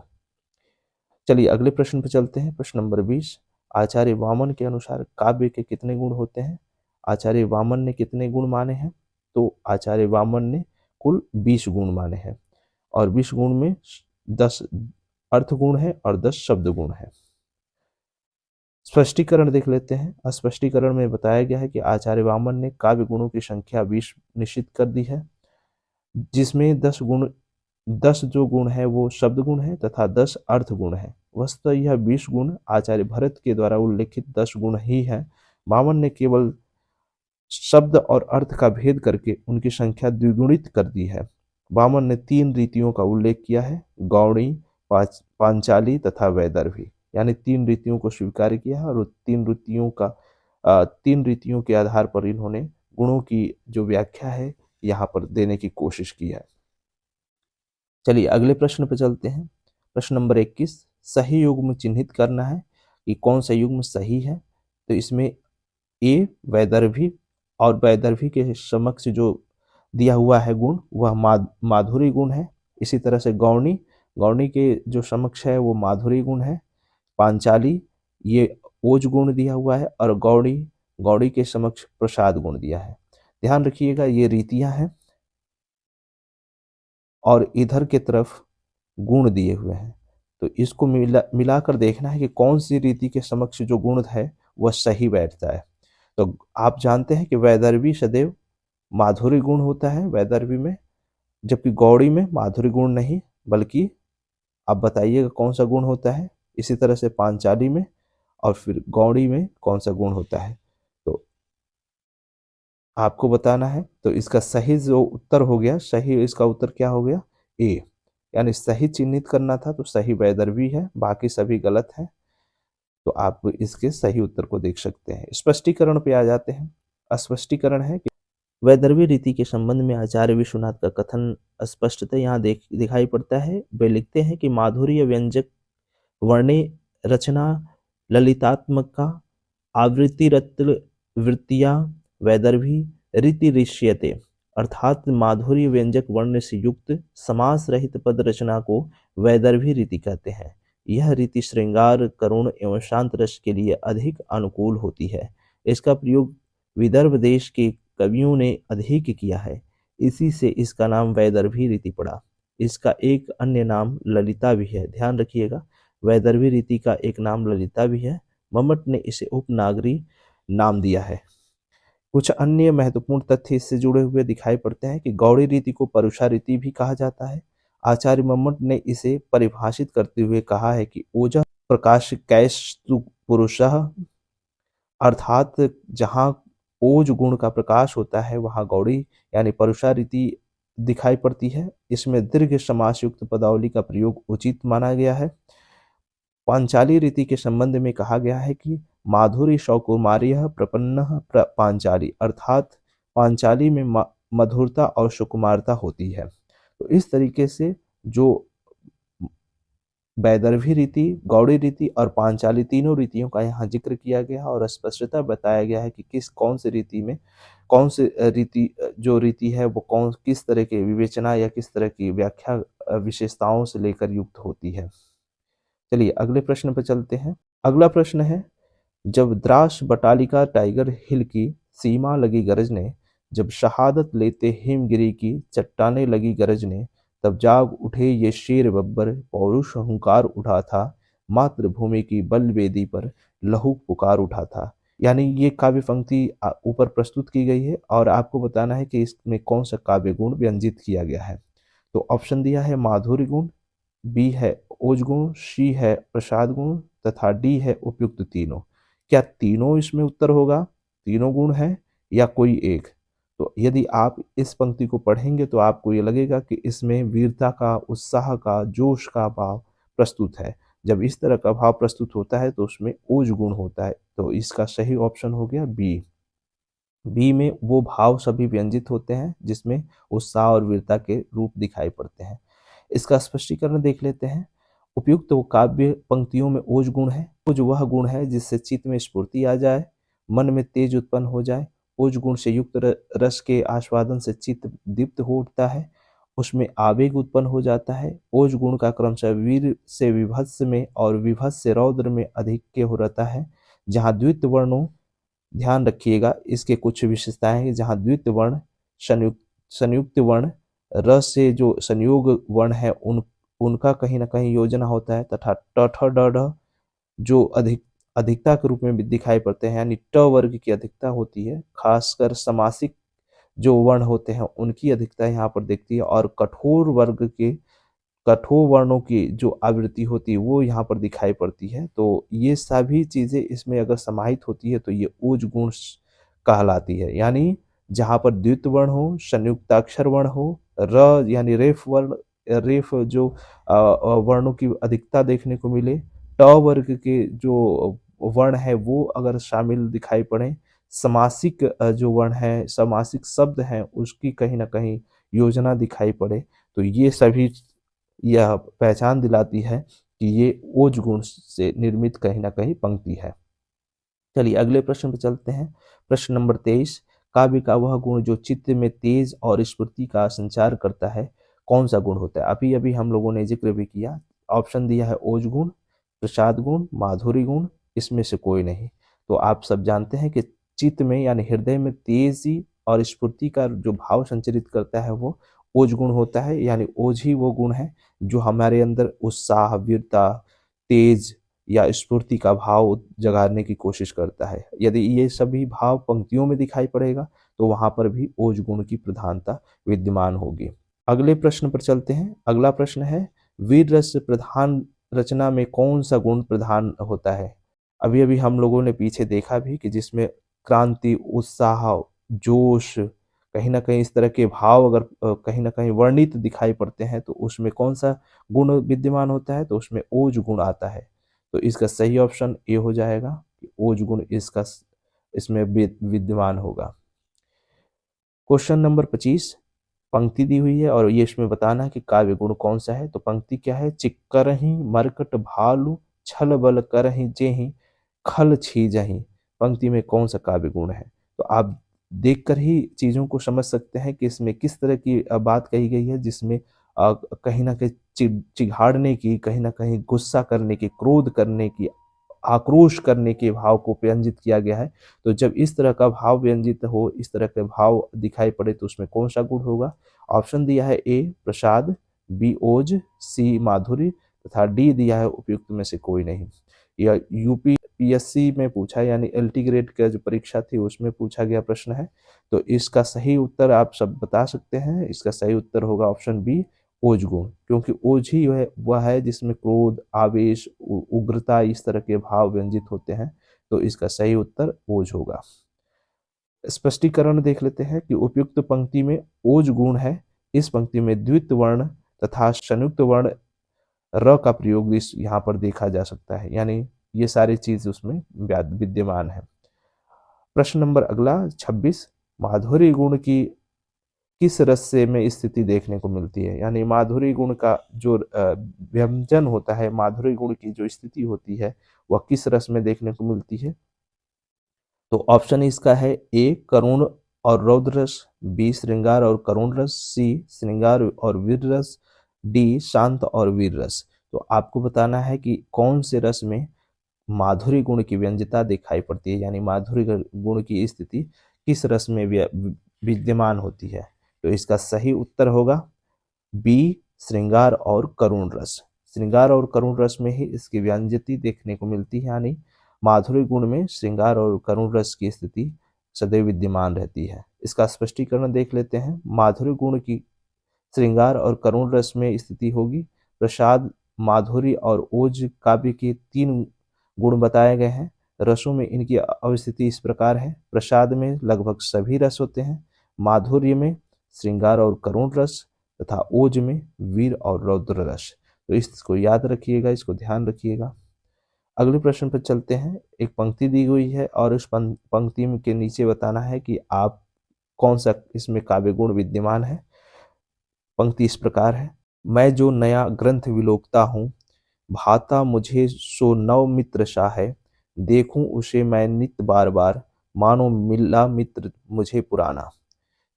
[SPEAKER 1] चलिए अगले प्रश्न पर चलते हैं। प्रश्न नंबर 20, आचार्य वामन के अनुसार काव्य के कितने गुण होते हैं? आचार्य वामन ने कितने गुण माने हैं? तो आचार्य वामन ने कुल 20 गुण माने हैं और 20 गुण में 10 अर्थ गुण है और 10 शब्द गुण है। स्पष्टीकरण देख लेते हैं। स्पष्टीकरण में बताया गया है कि आचार्य वामन ने काव्य गुणों की संख्या 20 निश्चित कर दी है, जिसमें 10 जो गुण है वो शब्द गुण है तथा 10 अर्थ गुण है। वस्तुतः यह 20 गुण आचार्य भरत के द्वारा उल्लेखित 10 गुण ही है। वामन ने केवल शब्द और अर्थ का भेद करके उनकी संख्या द्विगुणित कर दी है। वामन ने 3 रीतियों का उल्लेख किया है, गौड़ी, पांचाली तथा वैदर्भी, यानी 3 रीतियों को स्वीकार किया है और 3 रीतियों के आधार पर इन्होंने गुणों की जो व्याख्या है यहाँ पर देने की कोशिश की है। चलिए अगले प्रश्न पर चलते हैं। प्रश्न नंबर 21, सही युग्म चिन्हित करना है कि कौन सा युग्म सही है। तो इसमें ए वैदर्भी, और वैदर्भी के समक्ष जो दिया हुआ है गुण वह माधुरी गुण है। इसी तरह से गौणी, गौणी के जो समक्ष है वो माधुरी गुण है। पांचाली ये ओज गुण दिया हुआ है, और गौड़ी, गौड़ी के समक्ष प्रसाद गुण दिया है। ध्यान रखिएगा ये रीतियां हैं और इधर के तरफ गुण दिए हुए हैं, तो इसको मिलाकर देखना है कि कौन सी रीति के समक्ष जो गुण है वह सही बैठता है। तो आप जानते हैं कि वैदर्भी सदैव माधुरी गुण होता है वैदर्भी में, जबकि गौड़ी में माधुरी गुण नहीं, बल्कि आप बताइएगा कौन सा गुण होता है। इसी तरह से पांचाली में और फिर गौड़ी में कौन सा गुण होता है, तो आपको बताना है। तो इसका सही जो उत्तर हो गया, सही इसका उत्तर क्या हो गया, ए, यानी सही चिन्हित करना था तो सही वैदर्भी है, बाकी सभी गलत है। तो आप इसके सही उत्तर को देख सकते हैं। स्पष्टीकरण पे आ जाते हैं। स्पष्टीकरण है कि वैदर्भी रीति के संबंध में आचार्य विश्वनाथ का कथन स्पष्टतः यहाँ दिखाई पड़ता है। वे लिखते हैं कि माधुर्य व्यंजक वर्णे रचना ललितात्मक का आवृत्तिरत्र वृत्तिया वैदर्भी रीति ऋष्यते, अर्थात माधुर्य व्यंजक वर्ण से युक्त समास रहित पद रचना को वैदर्भी रीति कहते हैं। यह रीति श्रृंगार, करुण एवं शांत रस के लिए अधिक अनुकूल होती है। इसका प्रयोग विदर्भ देश के कवियों ने अधिक किया है, इसी से इसका नाम वैदर्भी रीति पड़ा। इसका एक अन्य नाम ललिता भी है। ध्यान रखिएगा, वैदर्भी रीति का एक नाम ललिता भी है। मम्मट ने इसे उपनागरी नाम दिया है। कुछ अन्य महत्वपूर्ण तथ्य इससे जुड़े हुए दिखाई पड़ते हैं कि गौड़ी रीति को परुषा रीति भी कहा जाता है। आचार्य मम्मट ने इसे परिभाषित करते हुए कहा है कि ओजः प्रकाश कैस्तु पुरुषः, अर्थात जहाँ ओज गुण का प्रकाश होता है वहाँ गौड़ी यानी परुषा रीति दिखाई पड़ती है। इसमें दीर्घ समास युक्त पदावली का प्रयोग उचित माना गया है। पांचाली रीति के संबंध में कहा गया है कि माधुरी सौकुमार्य प्रपन्न पांचाली, अर्थात पांचाली में मधुरता और सुकुमारता होती है। तो इस तरीके से जो वैदर्भी रीति, गौड़ी रीति और पांचाली तीनों रीतियों का यहाँ जिक्र किया गया और स्पष्टता बताया गया है कि कौन सी रीति में कौन सी रीति जो रीति है वो किस तरह के विवेचना या किस तरह की व्याख्या विशेषताओं से लेकर युक्त होती है। चलिए अगले प्रश्न पर चलते हैं। अगला प्रश्न है, जब द्रास बटालिका टाइगर हिल की सीमा लगी गरजने, जब शहादत लेते हिमगिरी की चट्टाने लगी गरजने, तब जाग उठे ये शेर बब्बर पौरुष हुंकार उठा था, मातृभूमि की बलवेदी पर लहू पुकार उठा था। यानी ये काव्य पंक्ति ऊपर प्रस्तुत की गई है और आपको बताना है कि इसमें कौन सा काव्य गुण व्यंजित किया गया है। तो ऑप्शन दिया है माधुर्य गुण, बी है ओज गुण, सी है प्रसाद गुण तथा डी है उपयुक्त तीनों। क्या तीनों इसमें उत्तर होगा, तीनों गुण है या कोई एक? तो यदि आप इस पंक्ति को पढ़ेंगे तो आपको ये लगेगा कि इसमें वीरता का, उत्साह का, जोश का भाव प्रस्तुत है। जब इस तरह का भाव प्रस्तुत होता है तो उसमें ओज गुण होता है। तो इसका सही ऑप्शन हो गया बी। बी में वो भाव सभी व्यंजित होते हैं जिसमें उत्साह और वीरता के रूप दिखाई पड़ते हैं। इसका स्पष्टीकरण देख लेते हैं। उपयुक्त तो काव्य पंक्तियों में ओज गुण है। ओज वह गुण है जिससे चित्त में स्फूर्ति आ जाए, मन में तेज उत्पन्न हो जाए। ओज गुण से युक्त रस के आस्वादन से चित्त दीप्त हो उठता है, उसमें आवेग उत्पन्न हो जाता है। ओज गुण का क्रमशः वीर से विभत्स में और विभत्स से रौद्र में अधिक हो रहता है। जहाँ द्वित वर्णों, ध्यान रखिएगा इसके कुछ विशेषताएं हैं। जहाँ द्वित वर्ण, संयुक्त वर्ण, रस से जो संयोग वर्ण है उनका कहीं ना कहीं योजना होता है, तथा ट ठ ड ढ जो अधिकता के रूप में भी दिखाई पड़ते हैं, यानी ट वर्ग की अधिकता होती है। खासकर समासिक जो वर्ण होते हैं उनकी अधिकता यहाँ पर दिखती है, और कठोर वर्णों की जो आवृत्ति होती है वो यहाँ पर दिखाई पड़ती है। तो ये सभी चीजें इसमें अगर समाहित होती है तो ये ओज गुण कहलाती है। यानी जहाँ पर द्वित्व वर्ण हो, संयुक्ताक्षर वर्ण हो, र यानी रेफ वर्ण, रेफ जो वर्णों की अधिकता देखने को मिले, ट वर्ग के जो वर्ण है वो अगर शामिल दिखाई पड़े, समासिक जो वर्ण है, समासिक शब्द हैं उसकी कहीं ना कहीं योजना दिखाई पड़े, तो ये सभी यह पहचान दिलाती है कि ये ओज गुण से निर्मित कहीं ना कहीं पंक्ति है। चलिए अगले प्रश्न पर चलते हैं। प्रश्न नंबर 23, काव्य का वह गुण जो चित्त में तेज और स्फूर्ति का संचार करता है, कौन सा गुण होता है? अभी अभी हम लोगों ने जिक्र भी किया, ऑप्शन दिया है ओज गुण, प्रसाद गुण, माधुरी गुण, इसमें से कोई नहीं। तो आप सब जानते हैं कि चित्त में यानी हृदय में तेजी और स्फूर्ति का जो भाव संचरित करता है वो ओज गुण होता है, यानी ओज ही वो गुण है जो हमारे अंदर उत्साह, वीरता, तेज या स्फूर्ति का भाव जगाने की कोशिश करता है। यदि ये सभी भाव पंक्तियों में दिखाई पड़ेगा तो वहां पर भी ओज गुण की प्रधानता विद्यमान होगी। अगले प्रश्न पर चलते हैं। अगला प्रश्न है, वीर रस प्रधान रचना में कौन सा गुण प्रधान होता है? अभी अभी हम लोगों ने पीछे देखा भी कि जिसमें क्रांति, उत्साह, जोश, कहीं ना कहीं इस तरह के भाव अगर कहीं ना कहीं वर्णित दिखाई पड़ते हैं तो उसमें कौन सा गुण विद्यमान होता है? तो उसमें ओज गुण आता है। तो इसका सही ऑप्शन ए हो जाएगा कि ओज गुण इसका इसमें विद्यमान होगा। क्वेश्चन नंबर 25, पंक्ति दी हुई है और ये इसमें बताना है कि काव्य गुण कौन सा है। तो पंक्ति क्या है? चिक्करहि मरकट भालू छल बल करहि जेहि खल छीजहि। पंक्ति में कौन सा काव्य गुण है? तो आप देखकर ही चीजों को समझ सकते हैं कि इसमें किस तरह की बात कही गई है, जिसमें कहीं ना कहीं चिढ़ाड़ने की, कहीं ना कहीं गुस्सा करने की, क्रोध करने की, आक्रोश करने के भाव को व्यंजित किया गया है। तो जब इस तरह का भाव व्यंजित हो, इस तरह के भाव दिखाई पड़े तो उसमें कौन सा गुण होगा? ऑप्शन दिया है ए प्रसाद, बी ओज, सी माधुरी तथा डी दिया है उपयुक्त में से कोई नहीं। यह यूपीपीएससी में पूछा, यानी एलटी ग्रेड का जो परीक्षा थी उसमें पूछा गया प्रश्न है। तो इसका सही उत्तर आप सब बता सकते हैं। इसका सही उत्तर होगा ऑप्शन बी ओज गुण, क्योंकि ओज ही वह है जिसमें क्रोध, आवेश, उग्रता इस तरह के भाव व्यंजित होते हैं। तो इसका सही उत्तर ओज होगा। स्पष्टीकरण देख लेते हैं कि उपयुक्त पंक्ति में ओज गुण है। इस पंक्ति में द्वित्व वर्ण तथा संयुक्त वर्ण र का प्रयोग इस यहाँ पर देखा जा सकता है, यानी ये सारी चीज उसमें विद्यमान है। प्रश्न नंबर अगला 26, माधुरी गुण की किस रस से में स्थिति देखने को मिलती है? यानी माधुरी गुण का जो व्यंजन होता है, माधुरी गुण की जो स्थिति होती है वह किस रस में देखने को मिलती है? तो ऑप्शन इसका है ए करुण और रौद्र रस, बी श्रृंगार और करुण रस, सी श्रृंगार और वीर रस, डी शांत और वीर रस। तो आपको बताना है कि कौन से रस में माधुरी गुण की व्यंजता दिखाई पड़ती है, यानी माधुरी गुण की स्थिति किस रस में विद्यमान होती है। तो इसका सही उत्तर होगा बी श्रृंगार और करुण रस। श्रृंगार और करुण रस में ही इसकी व्यंजति देखने को मिलती है, यानी माधुरी गुण में श्रृंगार और करुण रस की स्थिति सदैव विद्यमान रहती है। इसका स्पष्टीकरण देख लेते हैं। माधुरी गुण की श्रृंगार और करुण रस में स्थिति होगी। प्रसाद, माधुरी और ओज काव्य के 3 गुण बताए गए हैं। रसों में इनकी अवस्थिति इस प्रकार है। प्रसाद में लगभग सभी रस होते हैं, माधुर्य में श्रृंगार और करुण रस तथा ओज में वीर और रौद्र रस। तो इसको याद रखिएगा, इसको ध्यान रखिएगा। अगले प्रश्न पर चलते हैं। एक पंक्ति दी हुई है और उस पंक्ति के नीचे बताना है कि आप कौन सा इसमें काव्य गुण विद्यमान है। पंक्ति इस प्रकार है, मैं जो नया ग्रंथ विलोकता हूँ, भाता मुझे सो नव मित्र सा है, देखूं उसे मैं नित बार बार, मानो मिला मित्र मुझे पुराना।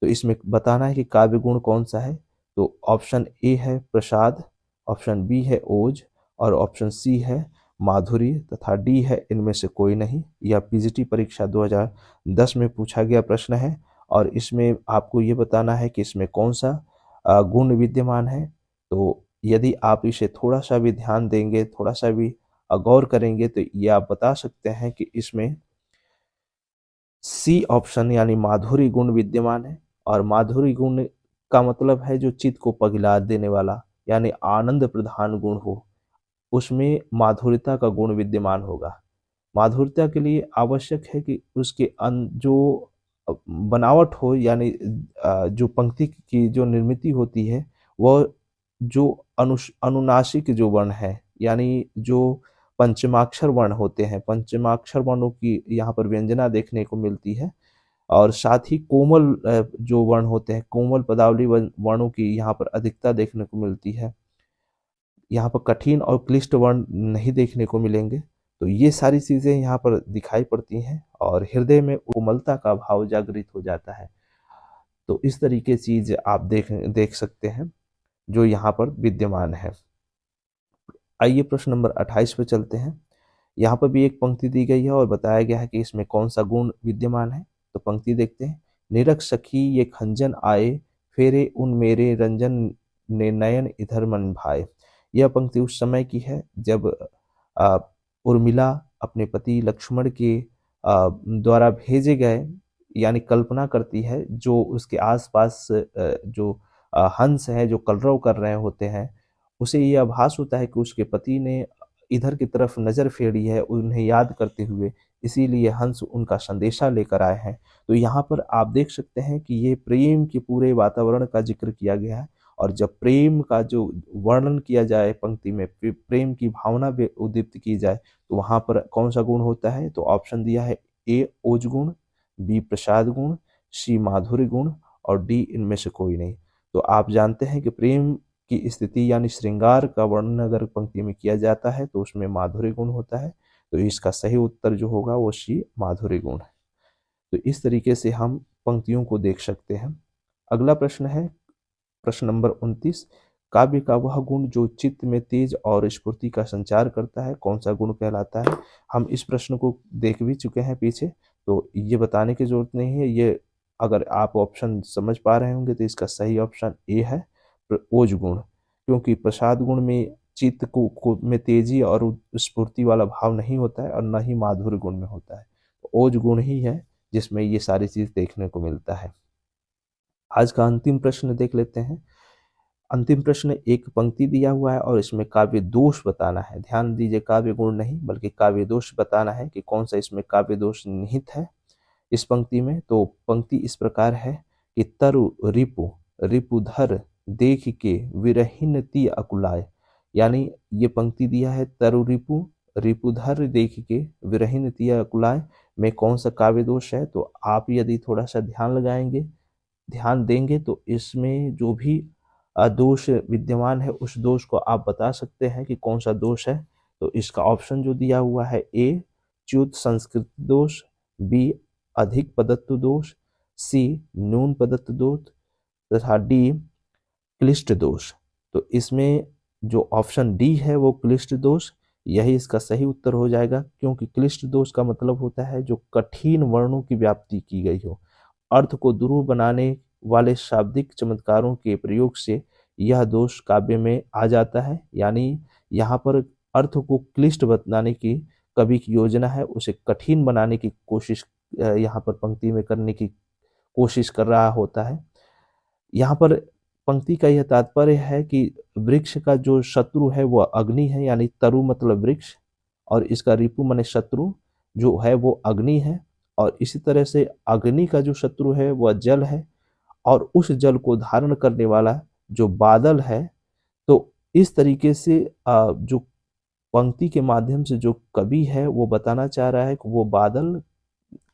[SPEAKER 1] तो इसमें बताना है कि काव्य गुण कौन सा है। तो ऑप्शन ए है प्रसाद, ऑप्शन बी है ओज और ऑप्शन सी है माधुरी तथा डी है इनमें से कोई नहीं। यह पीजीटी परीक्षा 2010 में पूछा गया प्रश्न है और इसमें आपको ये बताना है कि इसमें कौन सा गुण विद्यमान है। तो यदि आप इसे थोड़ा सा भी ध्यान देंगे, थोड़ा सा भी गौर करेंगे तो ये आप बता सकते हैं कि इसमें सी ऑप्शन यानी माधुरी गुण विद्यमान है। और माधुरी गुण का मतलब है जो चित्त को पगला देने वाला, यानी आनंद प्रधान गुण हो, उसमें माधुर्यता का गुण विद्यमान होगा। माधुर्यता के लिए आवश्यक है कि उसके जो बनावट हो, यानी जो पंक्ति की जो निर्मिति होती है वह जो अनुनासिक जो वर्ण है, यानी जो पंचमाक्षर वर्ण होते हैं, पंचमाक्षर वर्णों की यहाँ पर व्यंजना देखने को मिलती है। और साथ ही कोमल जो वर्ण होते हैं, कोमल पदावली वर्णों की यहाँ पर अधिकता देखने को मिलती है। यहाँ पर कठिन और क्लिष्ट वर्ण नहीं देखने को मिलेंगे। तो ये सारी चीजें यहाँ पर दिखाई पड़ती हैं और हृदय में कोमलता का भाव जागृत हो जाता है। तो इस तरीके चीज आप देख सकते हैं जो यहाँ पर विद्यमान है। आइए प्रश्न नंबर 28 पे चलते हैं। यहाँ पर भी एक पंक्ति दी गई है और बताया गया है कि इसमें कौन सा गुण विद्यमान है। तो पंक्ति देखते हैं। निरख सखी ये खंजन आए, फेरे उन मेरे रंजन ने नयन इधर मन भाए। यह पंक्ति उस समय की है जब उर्मिला अपने पति लक्ष्मण के द्वारा भेजे गए, यानी कल्पना करती है जो उसके आसपास जो हंस है जो कलरव कर रहे होते हैं, उसे यह आभास होता है कि उसके पति ने इधर की तरफ नजर फेरी है उन्हें याद करते हुए, इसीलिए हंस उनका संदेशा लेकर आए हैं। तो यहाँ पर आप देख सकते हैं कि ये प्रेम के पूरे वातावरण का जिक्र किया गया है। और जब प्रेम का जो वर्णन किया जाए पंक्ति में, प्रेम की भावना उद्दीप्त की जाए, तो वहां पर कौन सा गुण होता है? तो ऑप्शन दिया है ए ओज गुण, बी प्रसाद गुण, सी माधुर्य गुण और डी इनमें से कोई नहीं। तो आप जानते हैं कि प्रेम की स्थिति यानी श्रृंगार का वर्णन अगर पंक्ति में किया जाता है तो उसमें माधुर्य गुण होता है। तो इसका सही उत्तर जो होगा वो सी माधुर्य गुण है। तो इस तरीके से हम पंक्तियों को देख सकते हैं। अगला प्रश्न है प्रश्न नंबर 29। काव्य का वह गुण जो चित्त में तेज और स्फूर्ति का संचार करता है, कौन सा गुण कहलाता है? हम इस प्रश्न को देख भी चुके हैं पीछे, तो ये बताने की जरूरत नहीं है। ये अगर आप ऑप्शन समझ पा रहे होंगे तो इसका सही ऑप्शन ए है, ओज गुण। क्योंकि प्रसाद गुण में चित्त को में तेजी और स्फूर्ति वाला भाव नहीं होता है और न ही माधुर्य गुण में होता है। तो ओज गुण ही है जिसमें ये सारी चीज देखने को मिलता है। आज का अंतिम प्रश्न देख लेते हैं। अंतिम प्रश्न एक पंक्ति दिया हुआ है और इसमें काव्य दोष बताना है। ध्यान दीजिए, काव्य गुण नहीं बल्कि काव्य दोष बताना है कि कौन सा इसमें काव्य दोष निहित है इस पंक्ति में। तो पंक्ति इस प्रकार है कि तरु रिपु रिपुधर देख के विरहीन ती अकुलाय। यानी ये पंक्ति दिया है तरु रिपु रिपुधर देख के विरहीन ती अकुलाय में कौन सा काव्य दोष है? तो आप यदि थोड़ा सा ध्यान देंगे तो इसमें जो भी दोष विद्यमान है उस दोष को आप बता सकते हैं कि कौन सा दोष है। तो इसका ऑप्शन जो दिया हुआ है ए च्युत संस्कृत दोष, बी अधिक पदत्व दोष, सी न्यून पदत्व दोष तथा डी क्लिष्ट दोष। तो इसमें जो ऑप्शन डी है वो क्लिष्ट दोष, यही इसका सही उत्तर हो जाएगा। क्योंकि क्लिष्ट दोष का मतलब होता है जो कठिन वर्णों की व्याप्ति की गई हो, अर्थ को दुरूह बनाने वाले शाब्दिक चमत्कारों के प्रयोग से यह दोष काव्य में आ जाता है। यानी यहाँ पर अर्थ को क्लिष्ट बनाने की कवि की योजना है, उसे कठिन बनाने की कोशिश यहाँ पर पंक्ति में करने की कोशिश कर रहा होता है। यहाँ पर पंक्ति का यह तात्पर्य है कि वृक्ष का जो शत्रु है वह अग्नि है, यानी तरु मतलब वृक्ष, और इसका रिपु माने शत्रु जो है वो अग्नि है। और इसी तरह से अग्नि का जो शत्रु है वह जल है, और उस जल को धारण करने वाला जो बादल है। तो इस तरीके से जो पंक्ति के माध्यम से जो कवि है वो बताना चाह रहा है कि वो बादल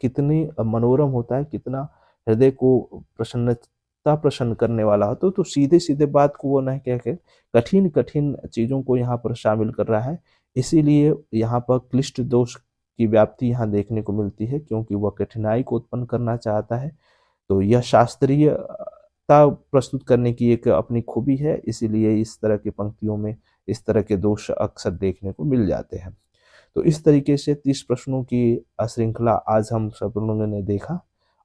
[SPEAKER 1] कितने मनोरम होता है, कितना हृदय को प्रसन्न करने वाला हो। तो सीधे सीधे बात को वो नहीं कह के कठिन कठिन चीजों को यहाँ पर शामिल कर रहा है। इसीलिए यहाँ पर क्लिष्ट दोष की व्याप्ति यहाँ देखने को मिलती है, क्योंकि वह कठिनाई को उत्पन्न करना चाहता है। तो यह शास्त्रीयता प्रस्तुत करने की एक अपनी खूबी है, इसीलिए इस तरह की पंक्तियों में इस तरह के दोष अक्सर देखने को मिल जाते हैं। तो इस तरीके से 30 प्रश्नों की श्रृंखला आज हम सब लोगों ने देखा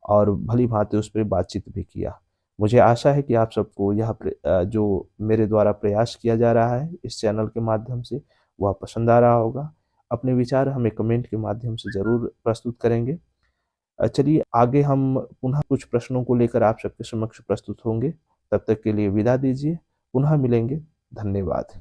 [SPEAKER 1] और भली भांति उस पर बातचीत भी किया। मुझे आशा है कि आप सबको यह जो मेरे द्वारा प्रयास किया जा रहा है इस चैनल के माध्यम से वह पसंद आ रहा होगा। अपने विचार हमें कमेंट के माध्यम से जरूर प्रस्तुत करेंगे। चलिए आगे हम पुनः कुछ प्रश्नों को लेकर आप सबके समक्ष प्रस्तुत होंगे। तब तक के लिए विदा दीजिए, पुनः मिलेंगे। धन्यवाद।